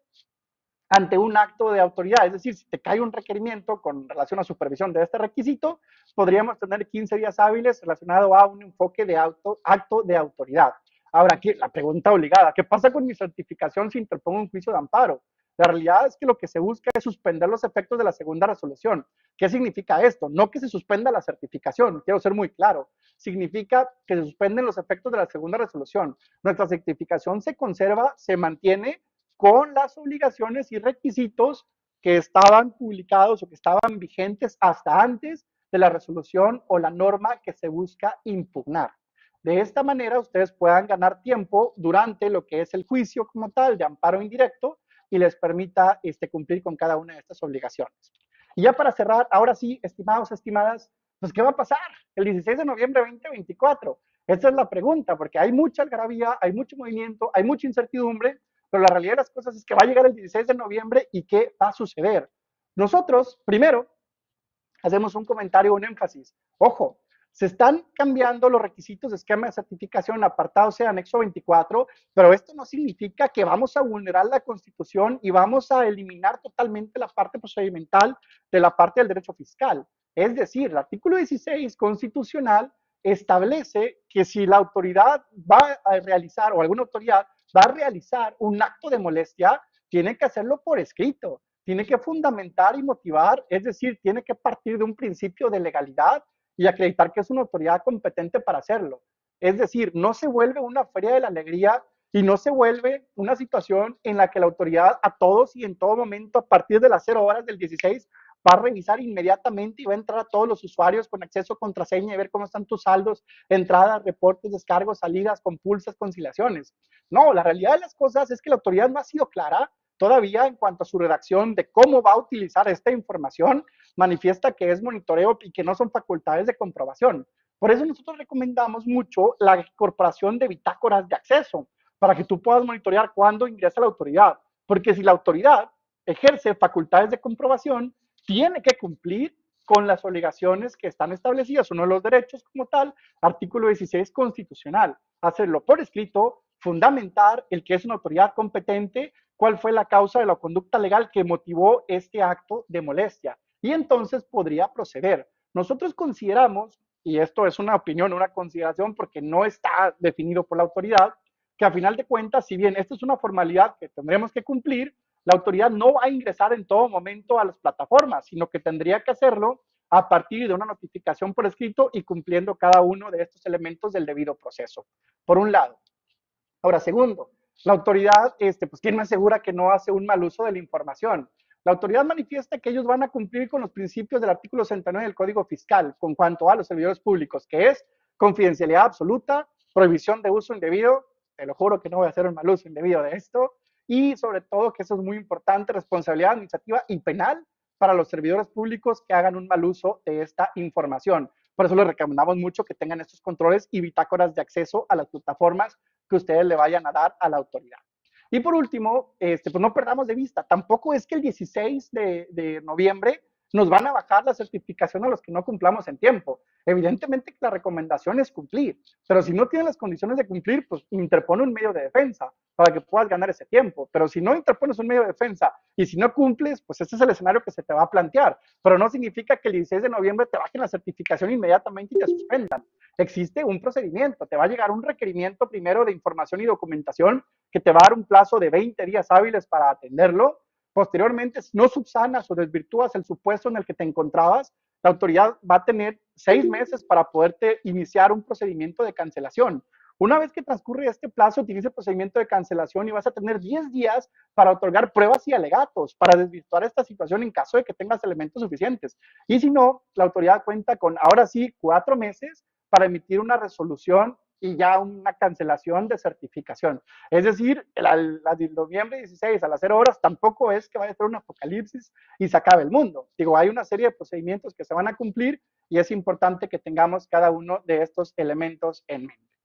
ante un acto de autoridad, es decir, si te cae un requerimiento con relación a supervisión de este requisito, podríamos tener 15 días hábiles relacionado a un enfoque de acto de autoridad. Ahora, aquí la pregunta obligada, ¿qué pasa con mi certificación si interpongo un juicio de amparo? La realidad es que lo que se busca es suspender los efectos de la segunda resolución. ¿Qué significa esto? No que se suspenda la certificación, quiero ser muy claro. Significa que se suspenden los efectos de la segunda resolución. Nuestra certificación se conserva, se mantiene con las obligaciones y requisitos que estaban publicados o que estaban vigentes hasta antes de la resolución o la norma que se busca impugnar. De esta manera, ustedes puedan ganar tiempo durante lo que es el juicio como tal de amparo indirecto y les permita cumplir con cada una de estas obligaciones. Y ya para cerrar, ahora sí, estimados, estimadas, pues ¿qué va a pasar el 16 de noviembre de 2024? Esa es la pregunta, porque hay mucha algarabía, hay mucho movimiento, hay mucha incertidumbre, pero la realidad de las cosas es que va a llegar el 16 de noviembre y ¿qué va a suceder? Nosotros, primero, hacemos un comentario, un énfasis. Ojo, se están cambiando los requisitos de esquema de certificación, apartado C, anexo 24, pero esto no significa que vamos a vulnerar la Constitución y vamos a eliminar totalmente la parte procedimental de la parte del derecho fiscal. Es decir, el artículo 16 constitucional establece que si la autoridad va a realizar, o alguna autoridad va a realizar un acto de molestia, tiene que hacerlo por escrito, tiene que fundamentar y motivar, es decir, tiene que partir de un principio de legalidad y acreditar que es una autoridad competente para hacerlo. Es decir, no se vuelve una feria de la alegría y no se vuelve una situación en la que la autoridad a todos y en todo momento, a partir de las 0 horas del 16, va a revisar inmediatamente y va a entrar a todos los usuarios con acceso a contraseña y ver cómo están tus saldos, entradas, reportes, descargos, salidas, compulsas, conciliaciones. No, la realidad de las cosas es que la autoridad no ha sido clara todavía en cuanto a su redacción de cómo va a utilizar esta información, manifiesta que es monitoreo y que no son facultades de comprobación. Por eso nosotros recomendamos mucho la incorporación de bitácoras de acceso, para que tú puedas monitorear cuándo ingresa la autoridad. Porque si la autoridad ejerce facultades de comprobación, tiene que cumplir con las obligaciones que están establecidas, uno de los derechos como tal, artículo 16 constitucional, hacerlo por escrito, fundamentar el que es una autoridad competente, cuál fue la causa de la conducta legal que motivó este acto de molestia, y entonces podría proceder. Nosotros consideramos, y esto es una opinión, una consideración, porque no está definido por la autoridad, que a final de cuentas, si bien esta es una formalidad que tendremos que cumplir, la autoridad no va a ingresar en todo momento a las plataformas, sino que tendría que hacerlo a partir de una notificación por escrito y cumpliendo cada uno de estos elementos del debido proceso, por un lado. Ahora, segundo, la autoridad, pues, ¿quién me asegura que no hace un mal uso de la información? La autoridad manifiesta que ellos van a cumplir con los principios del artículo 69 del Código Fiscal con cuanto a los servidores públicos, que es confidencialidad absoluta, prohibición de uso indebido, te lo juro que no voy a hacer un mal uso indebido de esto, y sobre todo, que eso es muy importante, responsabilidad administrativa y penal para los servidores públicos que hagan un mal uso de esta información. Por eso les recomendamos mucho que tengan estos controles y bitácoras de acceso a las plataformas que ustedes le vayan a dar a la autoridad. Y por último, pues no perdamos de vista, tampoco es que el 16 de noviembre nos van a bajar la certificación a los que no cumplamos en tiempo. Evidentemente que la recomendación es cumplir, pero si no tienen las condiciones de cumplir, pues interpone un medio de defensa para que puedas ganar ese tiempo. Pero si no interpones un medio de defensa y si no cumples, pues ese es el escenario que se te va a plantear. Pero no significa que el 16 de noviembre te bajen la certificación inmediatamente y te suspendan. Existe un procedimiento, te va a llegar un requerimiento primero de información y documentación que te va a dar un plazo de 20 días hábiles para atenderlo. Posteriormente, si no subsanas o desvirtúas el supuesto en el que te encontrabas, la autoridad va a tener 6 meses para poderte iniciar un procedimiento de cancelación. Una vez que transcurre este plazo, utiliza el procedimiento de cancelación y vas a tener 10 días para otorgar pruebas y alegatos para desvirtuar esta situación en caso de que tengas elementos suficientes. Y si no, la autoridad cuenta con, ahora sí, 4 meses para emitir una resolución y ya una cancelación de certificación. Es decir, la de noviembre 16 a las 0 horas tampoco es que vaya a ser un apocalipsis y se acabe el mundo. Digo, hay una serie de procedimientos que se van a cumplir y es importante que tengamos cada uno de estos elementos en mente.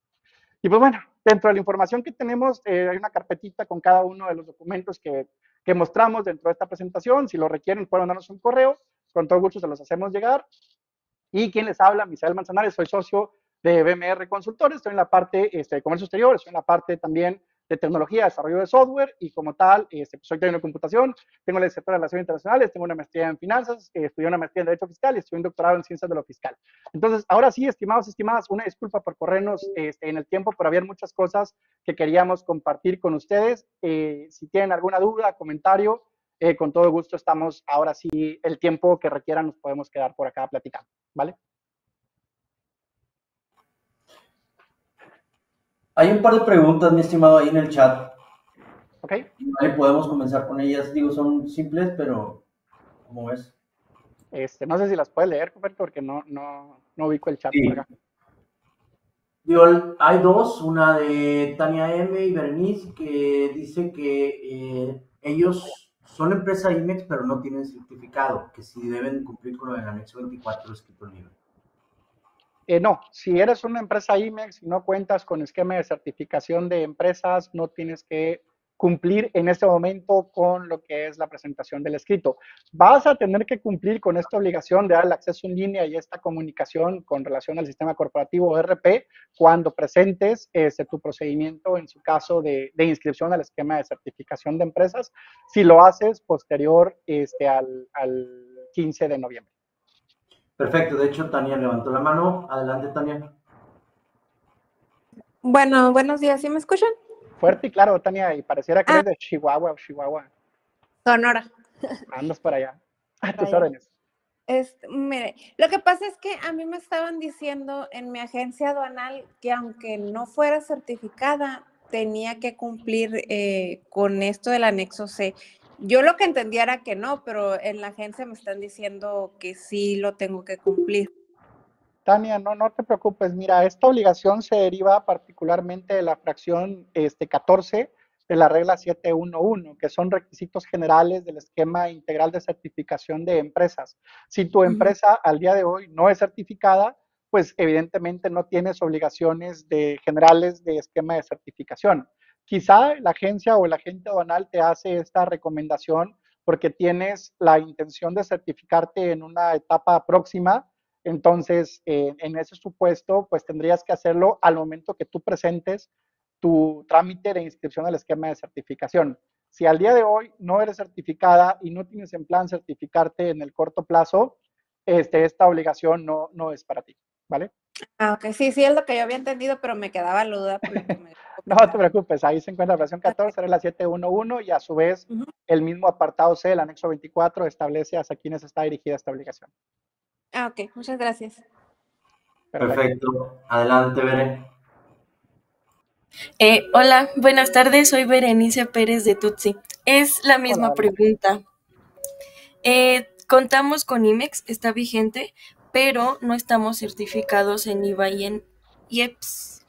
Y pues bueno, dentro de la información que tenemos, hay una carpetita con cada uno de los documentos que que mostramos dentro de esta presentación. Si lo requieren, pueden mandarnos un correo, con todo gusto se los hacemos llegar. Y quien les habla, Misael Manzanares, soy socio de BMR Consultores, estoy en la parte de comercio exterior, estoy en la parte también de tecnología, desarrollo de software, y como tal, pues soy técnico de computación, tengo la licenciatura en Relaciones Internacionales, tengo una maestría en finanzas, estudié una maestría en Derecho Fiscal y estudié un doctorado en Ciencias de lo Fiscal. Entonces, ahora sí, estimados, estimadas, una disculpa por corrernos en el tiempo, pero había muchas cosas que queríamos compartir con ustedes. Si tienen alguna duda, comentario, con todo gusto estamos, ahora sí, el tiempo que requieran nos podemos quedar por acá platicando, ¿vale? Hay un par de preguntas, mi estimado, ahí en el chat. Ok. Ahí podemos comenzar con ellas. Digo, son simples, pero ¿cómo ves? No sé si las puedes leer, porque no ubico el chat por acá. Digo, hay dos, una de Tania M y Berenice, que dice que ellos son empresa IMEX, pero no tienen certificado, que si deben cumplir con el anexo 24 escrito libre. No, si eres una empresa IMEX y no cuentas con esquema de certificación de empresas, no tienes que cumplir en este momento con lo que es la presentación del escrito. Vas a tener que cumplir con esta obligación de dar el acceso en línea y esta comunicación con relación al sistema corporativo ERP cuando presentes tu procedimiento, en su caso de inscripción al esquema de certificación de empresas, si lo haces posterior al 15 de noviembre. Perfecto, de hecho Tania levantó la mano. Adelante, Tania. Bueno, buenos días, ¿sí me escuchan? Fuerte y claro, Tania, y pareciera que eres de Chihuahua o Chihuahua. Sonora. Andas por allá. A tus órdenes. Mire, lo que pasa es que a mí me estaban diciendo en mi agencia aduanal que aunque no fuera certificada, tenía que cumplir con esto del anexo C. Yo lo que entendía era que no, pero en la agencia me están diciendo que sí lo tengo que cumplir. Tania, no te preocupes. Mira, esta obligación se deriva particularmente de la fracción 14 de la regla 711, que son requisitos generales del esquema integral de certificación de empresas. Si tu empresa al día de hoy no es certificada, pues evidentemente no tienes obligaciones generales de esquema de certificación. Quizá la agencia o el agente aduanal te hace esta recomendación porque tienes la intención de certificarte en una etapa próxima. Entonces, en ese supuesto, pues tendrías que hacerlo al momento que tú presentes tu trámite de inscripción al esquema de certificación. Si al día de hoy no eres certificada y no tienes en plan certificarte en el corto plazo, esta obligación no es para ti, ¿vale? Ah, ok, sí, es lo que yo había entendido, pero me quedaba la duda. No te preocupes, ahí se encuentra la fracción 14, regla 711, y a su vez el mismo apartado C, el anexo 24, establece hacia quiénes está dirigida esta obligación. Ah, ok, muchas gracias. Perfecto. Adelante, Beren. Hola, buenas tardes, soy Berenice Pérez de Tutsi. Es la misma pregunta. Contamos con IMEX, está vigente, pero no estamos certificados en IVA y en IEPS.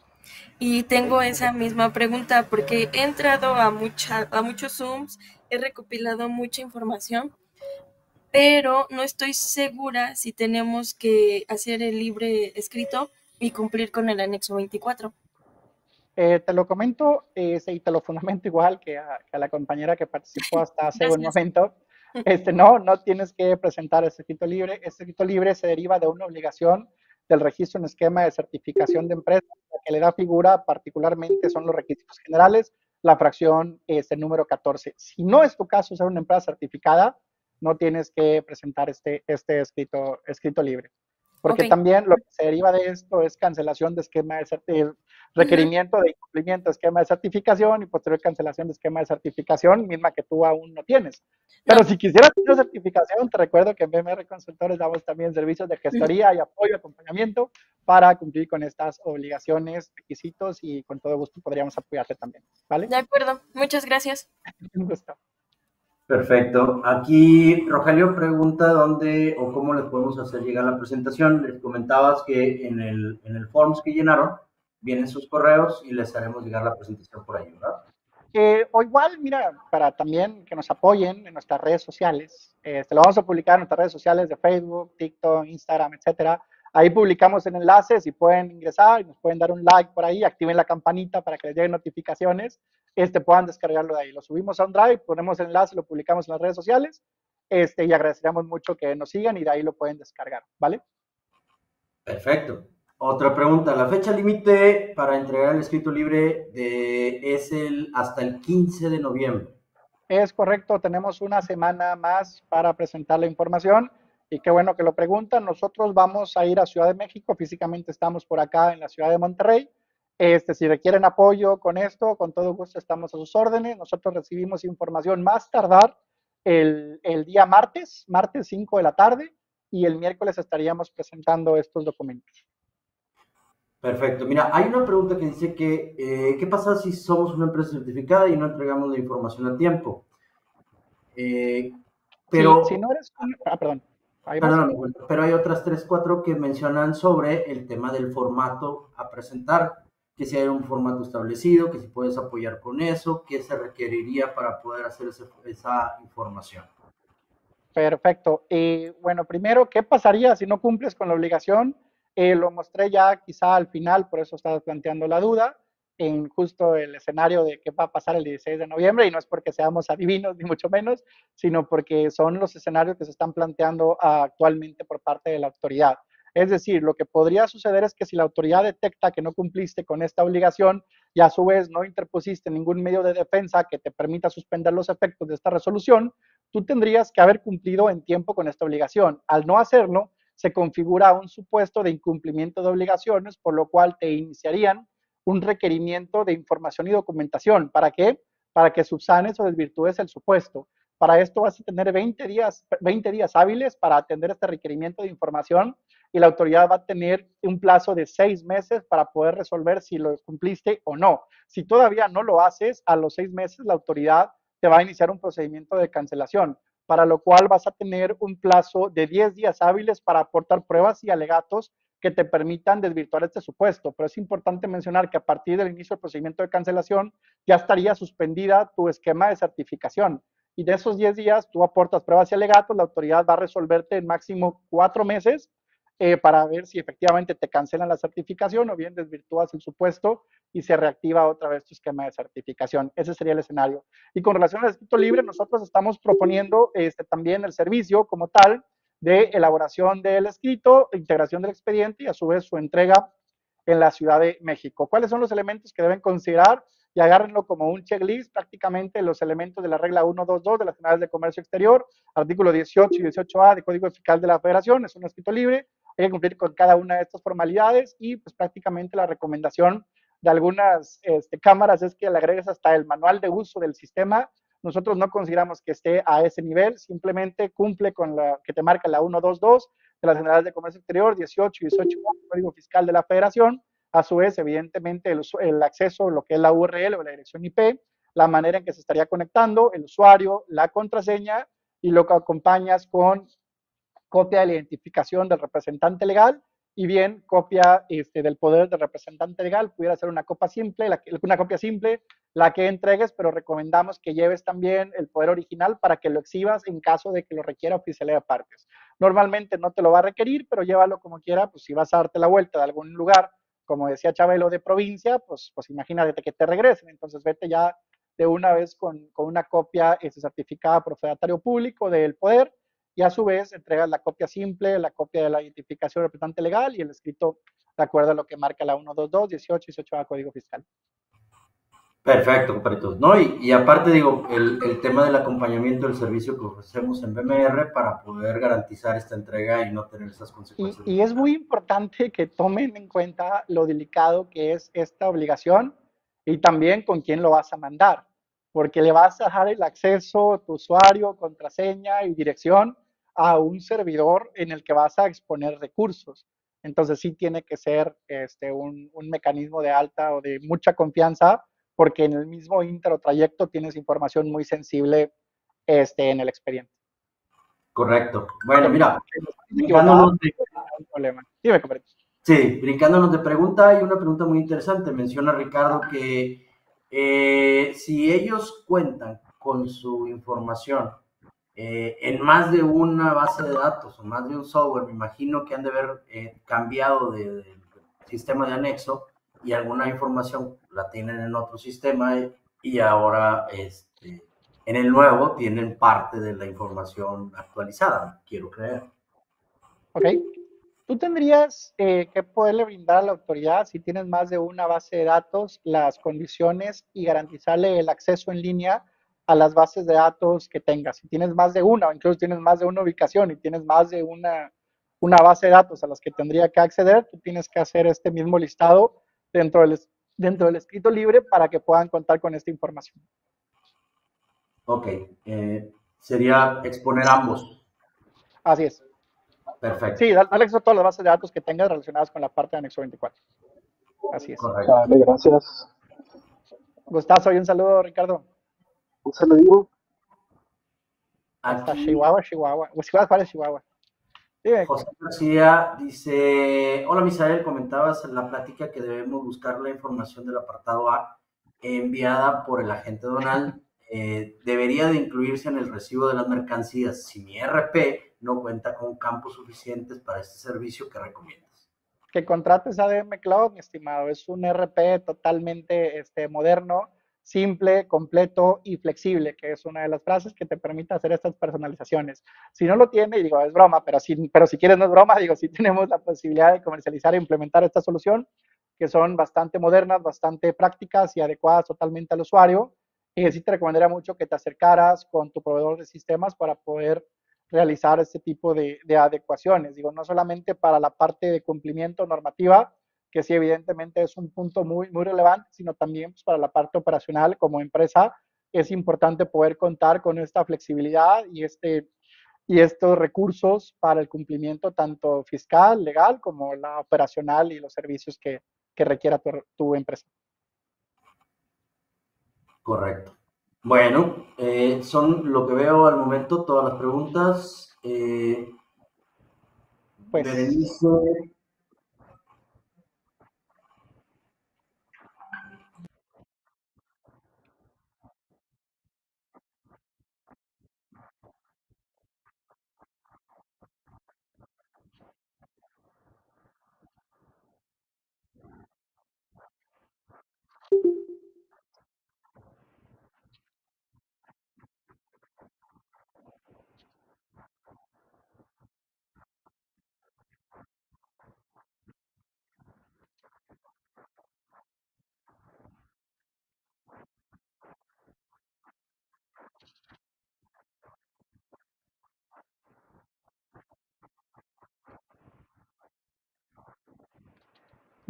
Y tengo esa misma pregunta porque he entrado a muchos Zooms, he recopilado mucha información, pero no estoy segura si tenemos que hacer el libre escrito y cumplir con el anexo 24. Te lo comento y te lo fundamento igual que a la compañera que participó hasta hace un momento. No tienes que presentar este escrito libre. Este escrito libre se deriva de una obligación del registro en esquema de certificación de empresas. La que le da figura particularmente son los requisitos generales, la fracción número 14. Si no es tu caso ser una empresa certificada, no tienes que presentar este escrito libre. Porque también lo que se deriva de esto es cancelación de esquema de requerimiento de incumplimiento de esquema de certificación y posterior cancelación de esquema de certificación, misma que tú aún no tienes. Pero si quisieras tener certificación, te recuerdo que en BMR Consultores damos también servicios de gestoría y apoyo, acompañamiento para cumplir con estas obligaciones, requisitos, y con todo gusto podríamos apoyarte también, ¿vale? De acuerdo, muchas gracias. Un gusto. Perfecto. Aquí Rogelio pregunta dónde o cómo les podemos hacer llegar la presentación. Les comentabas que en el forms que llenaron vienen sus correos y les haremos llegar la presentación por ahí, ¿verdad? O igual, mira, para también que nos apoyen en nuestras redes sociales. Lo vamos a publicar en nuestras redes sociales de Facebook, TikTok, Instagram, etcétera. Ahí publicamos en enlaces y pueden ingresar y nos pueden dar un like por ahí, activen la campanita para que les lleguen notificaciones puedan descargarlo de ahí. Lo subimos a un Drive, ponemos el enlace, lo publicamos en las redes sociales, y agradeceríamos mucho que nos sigan y de ahí lo pueden descargar, ¿vale? Perfecto. Otra pregunta, la fecha límite para entregar el escrito libre es hasta el 15 de noviembre. Es correcto, tenemos una semana más para presentar la información y qué bueno que lo preguntan. Nosotros vamos a ir a Ciudad de México, físicamente estamos por acá en la ciudad de Monterrey. Si requieren apoyo con esto, con todo gusto estamos a sus órdenes. Nosotros recibimos información más tardar el día martes 5 de la tarde, y el miércoles estaríamos presentando estos documentos. Perfecto. Mira, hay una pregunta que dice que, ¿qué pasa si somos una empresa certificada y no entregamos la información a tiempo? Pero... Si no eres... perdón. Pero hay otras 3-4 que mencionan sobre el tema del formato a presentar, que si hay un formato establecido, que si puedes apoyar con eso, qué se requeriría para poder hacer esa información. Perfecto. Bueno, primero, ¿qué pasaría si no cumples con la obligación? Lo mostré ya quizá al final, por eso estaba planteando la duda, en justo el escenario de qué va a pasar el 16 de noviembre, y no es porque seamos adivinos, ni mucho menos, sino porque son los escenarios que se están planteando actualmente por parte de la autoridad. Es decir, lo que podría suceder es que si la autoridad detecta que no cumpliste con esta obligación y a su vez no interpusiste ningún medio de defensa que te permita suspender los efectos de esta resolución, tú tendrías que haber cumplido en tiempo con esta obligación. Al no hacerlo, se configura un supuesto de incumplimiento de obligaciones, por lo cual te iniciarían un requerimiento de información y documentación. ¿Para qué? Para que subsanes o desvirtúes el supuesto. Para esto vas a tener 20 días hábiles para atender este requerimiento de información, y la autoridad va a tener un plazo de 6 meses para poder resolver si lo cumpliste o no. Si todavía no lo haces, a los 6 meses la autoridad te va a iniciar un procedimiento de cancelación, para lo cual vas a tener un plazo de 10 días hábiles para aportar pruebas y alegatos que te permitan desvirtuar este supuesto. Pero es importante mencionar que a partir del inicio del procedimiento de cancelación ya estaría suspendida tu esquema de certificación, y de esos 10 días tú aportas pruebas y alegatos, la autoridad va a resolverte en máximo 4 meses para ver si efectivamente te cancelan la certificación o bien desvirtúas el supuesto y se reactiva otra vez tu esquema de certificación. Ese sería el escenario. Y con relación al escrito libre, nosotros estamos proponiendo también el servicio como tal de elaboración del escrito, integración del expediente y a su vez su entrega en la Ciudad de México. ¿Cuáles son los elementos que deben considerar? Y agárrenlo como un checklist, prácticamente los elementos de la regla 122 de las Generales de Comercio Exterior, artículo 18 y 18A del Código Fiscal de la Federación. Es un escrito libre, hay que cumplir con cada una de estas formalidades, y pues prácticamente la recomendación de algunas cámaras es que le agregues hasta el manual de uso del sistema. Nosotros no consideramos que esté a ese nivel, simplemente cumple con la que te marca la 122 de las Generales de Comercio Exterior, 18 y 18 del Código Fiscal de la Federación. A su vez, evidentemente, el acceso, lo que es la URL o la dirección IP, la manera en que se estaría conectando, el usuario, la contraseña, y lo que acompañas con copia de la identificación del representante legal, y bien copia del poder del representante legal. Pudiera ser una copia simple, la que entregues, pero recomendamos que lleves también el poder original para que lo exhibas en caso de que lo requiera oficialidad de partes. Normalmente no te lo va a requerir, pero llévalo como quiera, pues si vas a darte la vuelta de algún lugar, como decía Chabelo, de provincia, pues imagínate que te regresen. Entonces vete ya de una vez con una copia certificada por fedatario público del poder, y a su vez entregas la copia simple, la copia de la identificación del representante legal y el escrito de acuerdo a lo que marca la 122, 18 y 18A Código Fiscal. Perfecto, compadritos. No, y aparte digo, el tema del acompañamiento del servicio que ofrecemos en BMR para poder garantizar esta entrega y no tener esas consecuencias. Y es muy importante que tomen en cuenta lo delicado que es esta obligación, y también con quién lo vas a mandar, porque le vas a dejar el acceso, tu usuario, contraseña y dirección a un servidor en el que vas a exponer recursos. Entonces sí tiene que ser un mecanismo de alta o de mucha confianza, porque en el mismo intrayecto tienes información muy sensible en el expediente. Correcto. Bueno, mira, brincándonos de pregunta, hay una pregunta muy interesante. Menciona Ricardo que si ellos cuentan con su información en más de una base de datos o más de un software, me imagino que han de haber cambiado de sistema de anexo y alguna información la tienen en otro sistema y ahora en el nuevo tienen parte de la información actualizada, quiero creer. Ok. Tú tendrías que poderle brindar a la autoridad, si tienes más de una base de datos, las condiciones y garantizarle el acceso en línea a las bases de datos que tengas. Si tienes más de una, o incluso tienes más de una ubicación y tienes más de una base de datos a las que tendría que acceder, tú tienes que hacer este mismo listado dentro del escrito libre para que puedan contar con esta información. Ok, sería exponer ambos. Así es. Perfecto. Sí, dale acceso a todas las bases de datos que tengas relacionadas con la parte de anexo 24. Así es. Correcto. Vale, gracias. Gustazo y un saludo, Ricardo. Un saludito. Hasta Chihuahua. Ciudad Juárez, Chihuahua. Dime. José García dice, hola Misael, comentabas en la plática que debemos buscar la información del apartado A enviada por el agente aduanal. Debería de incluirse en el recibo de las mercancías. Si mi RP no cuenta con campos suficientes para este servicio, ¿qué recomiendas? Que contrates ADM Cloud, mi estimado. Es un RP totalmente moderno, simple, completo y flexible, que es una de las frases que te permite hacer estas personalizaciones. Si no lo tiene, y digo, es broma, pero si quieres no es broma, digo, si tenemos la posibilidad de comercializar e implementar esta solución, que son bastante modernas, bastante prácticas y adecuadas totalmente al usuario, sí te recomendaría mucho que te acercaras con tu proveedor de sistemas para poder realizar este tipo de adecuaciones. Digo, no solamente para la parte de cumplimiento normativa, que sí evidentemente es un punto muy, muy relevante, sino también pues, para la parte operacional como empresa. Es importante poder contar con esta flexibilidad y estos recursos para el cumplimiento tanto fiscal, legal, como la operacional y los servicios que requiera tu empresa. Correcto. Bueno, son lo que veo al momento todas las preguntas. Pues, Berenice.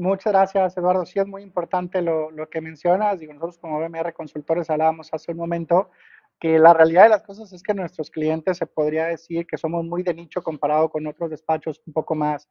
muchas gracias, Eduardo. Sí, es muy importante lo que mencionas. Digo, nosotros como BMR Consultores hablábamos hace un momento que la realidad de las cosas es que nuestros clientes se podría decir que somos muy de nicho comparado con otros despachos un poco más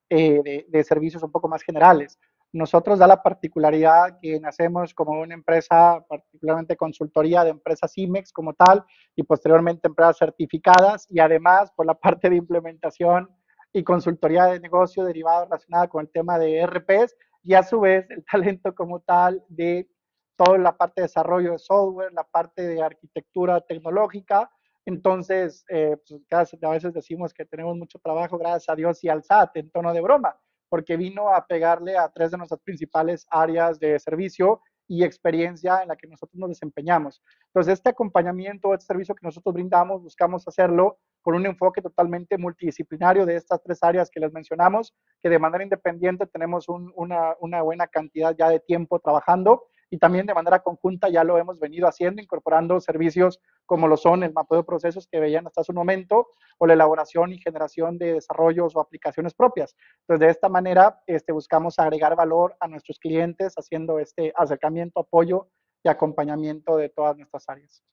de servicios un poco más generales. Nosotros da la particularidad que nacemos como una empresa, particularmente consultoría de empresas IMEX como tal, y posteriormente empresas certificadas, y además por la parte de implementación y consultoría de negocio derivada relacionada con el tema de ERPs, y a su vez el talento como tal de toda la parte de desarrollo de software, la parte de arquitectura tecnológica. Entonces, pues, a veces decimos que tenemos mucho trabajo, gracias a Dios y al SAT, en tono de broma, porque vino a pegarle a 3 de nuestras principales áreas de servicio y experiencia en la que nosotros nos desempeñamos. Entonces, este acompañamiento, este servicio que nosotros brindamos, buscamos hacerlo con un enfoque totalmente multidisciplinario de estas 3 áreas que les mencionamos, que de manera independiente tenemos una buena cantidad ya de tiempo trabajando, y también de manera conjunta ya lo hemos venido haciendo, incorporando servicios como lo son el mapeo de procesos que veían hasta hace un momento, o la elaboración y generación de desarrollos o aplicaciones propias. Entonces, de esta manera buscamos agregar valor a nuestros clientes haciendo este acercamiento, apoyo y acompañamiento de todas nuestras áreas.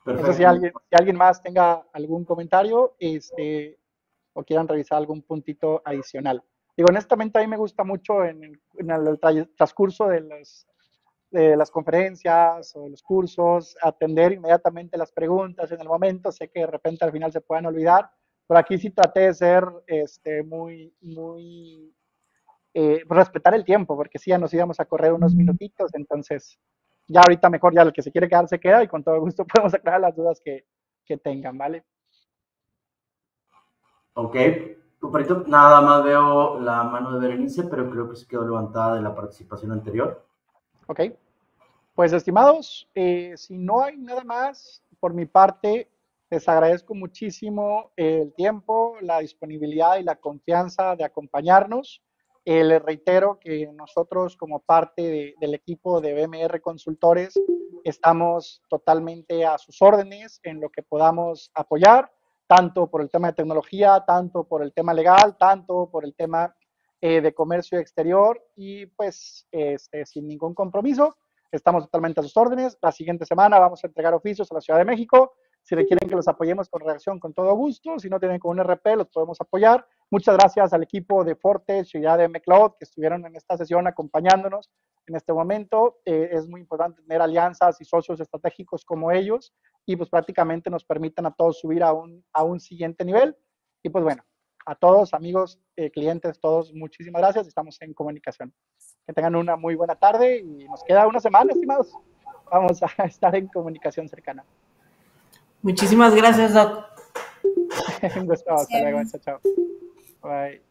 Perfecto. Entonces, si alguien más tenga algún comentario o quieran revisar algún puntito adicional. Digo, honestamente a mí me gusta mucho en el transcurso de las conferencias o de los cursos, atender inmediatamente las preguntas en el momento. Sé que de repente al final se puedan olvidar, pero aquí sí traté de ser respetar el tiempo, porque sí, ya nos íbamos a correr unos minutitos, entonces ya ahorita mejor ya el que se quiere quedar se queda y con todo gusto podemos aclarar las dudas que tengan, ¿vale? Ok, Comparito, nada más veo la mano de Berenice, pero creo que se quedó levantada de la participación anterior. Ok. Pues, estimados, si no hay nada más por mi parte, les agradezco muchísimo el tiempo, la disponibilidad y la confianza de acompañarnos. Les reitero que nosotros, como parte del equipo de BMR Consultores, estamos totalmente a sus órdenes en lo que podamos apoyar, tanto por el tema de tecnología, tanto por el tema legal, tanto por el tema de comercio exterior y pues sin ningún compromiso. Estamos totalmente a sus órdenes. La siguiente semana vamos a entregar oficios a la Ciudad de México. Si requieren que los apoyemos con redacción, con todo gusto. Si no tienen con un RP, los podemos apoyar. Muchas gracias al equipo de Fortech y de MCloud que estuvieron en esta sesión acompañándonos en este momento. Es muy importante tener alianzas y socios estratégicos como ellos y pues prácticamente nos permitan a todos subir a un siguiente nivel. Y pues bueno, a todos, amigos, clientes, todos, muchísimas gracias. Estamos en comunicación. Que tengan una muy buena tarde y nos queda una semana, estimados. Vamos a estar en comunicación cercana. Muchísimas gracias, Doc. Un gusto, hasta luego. Chao, chao. Bye.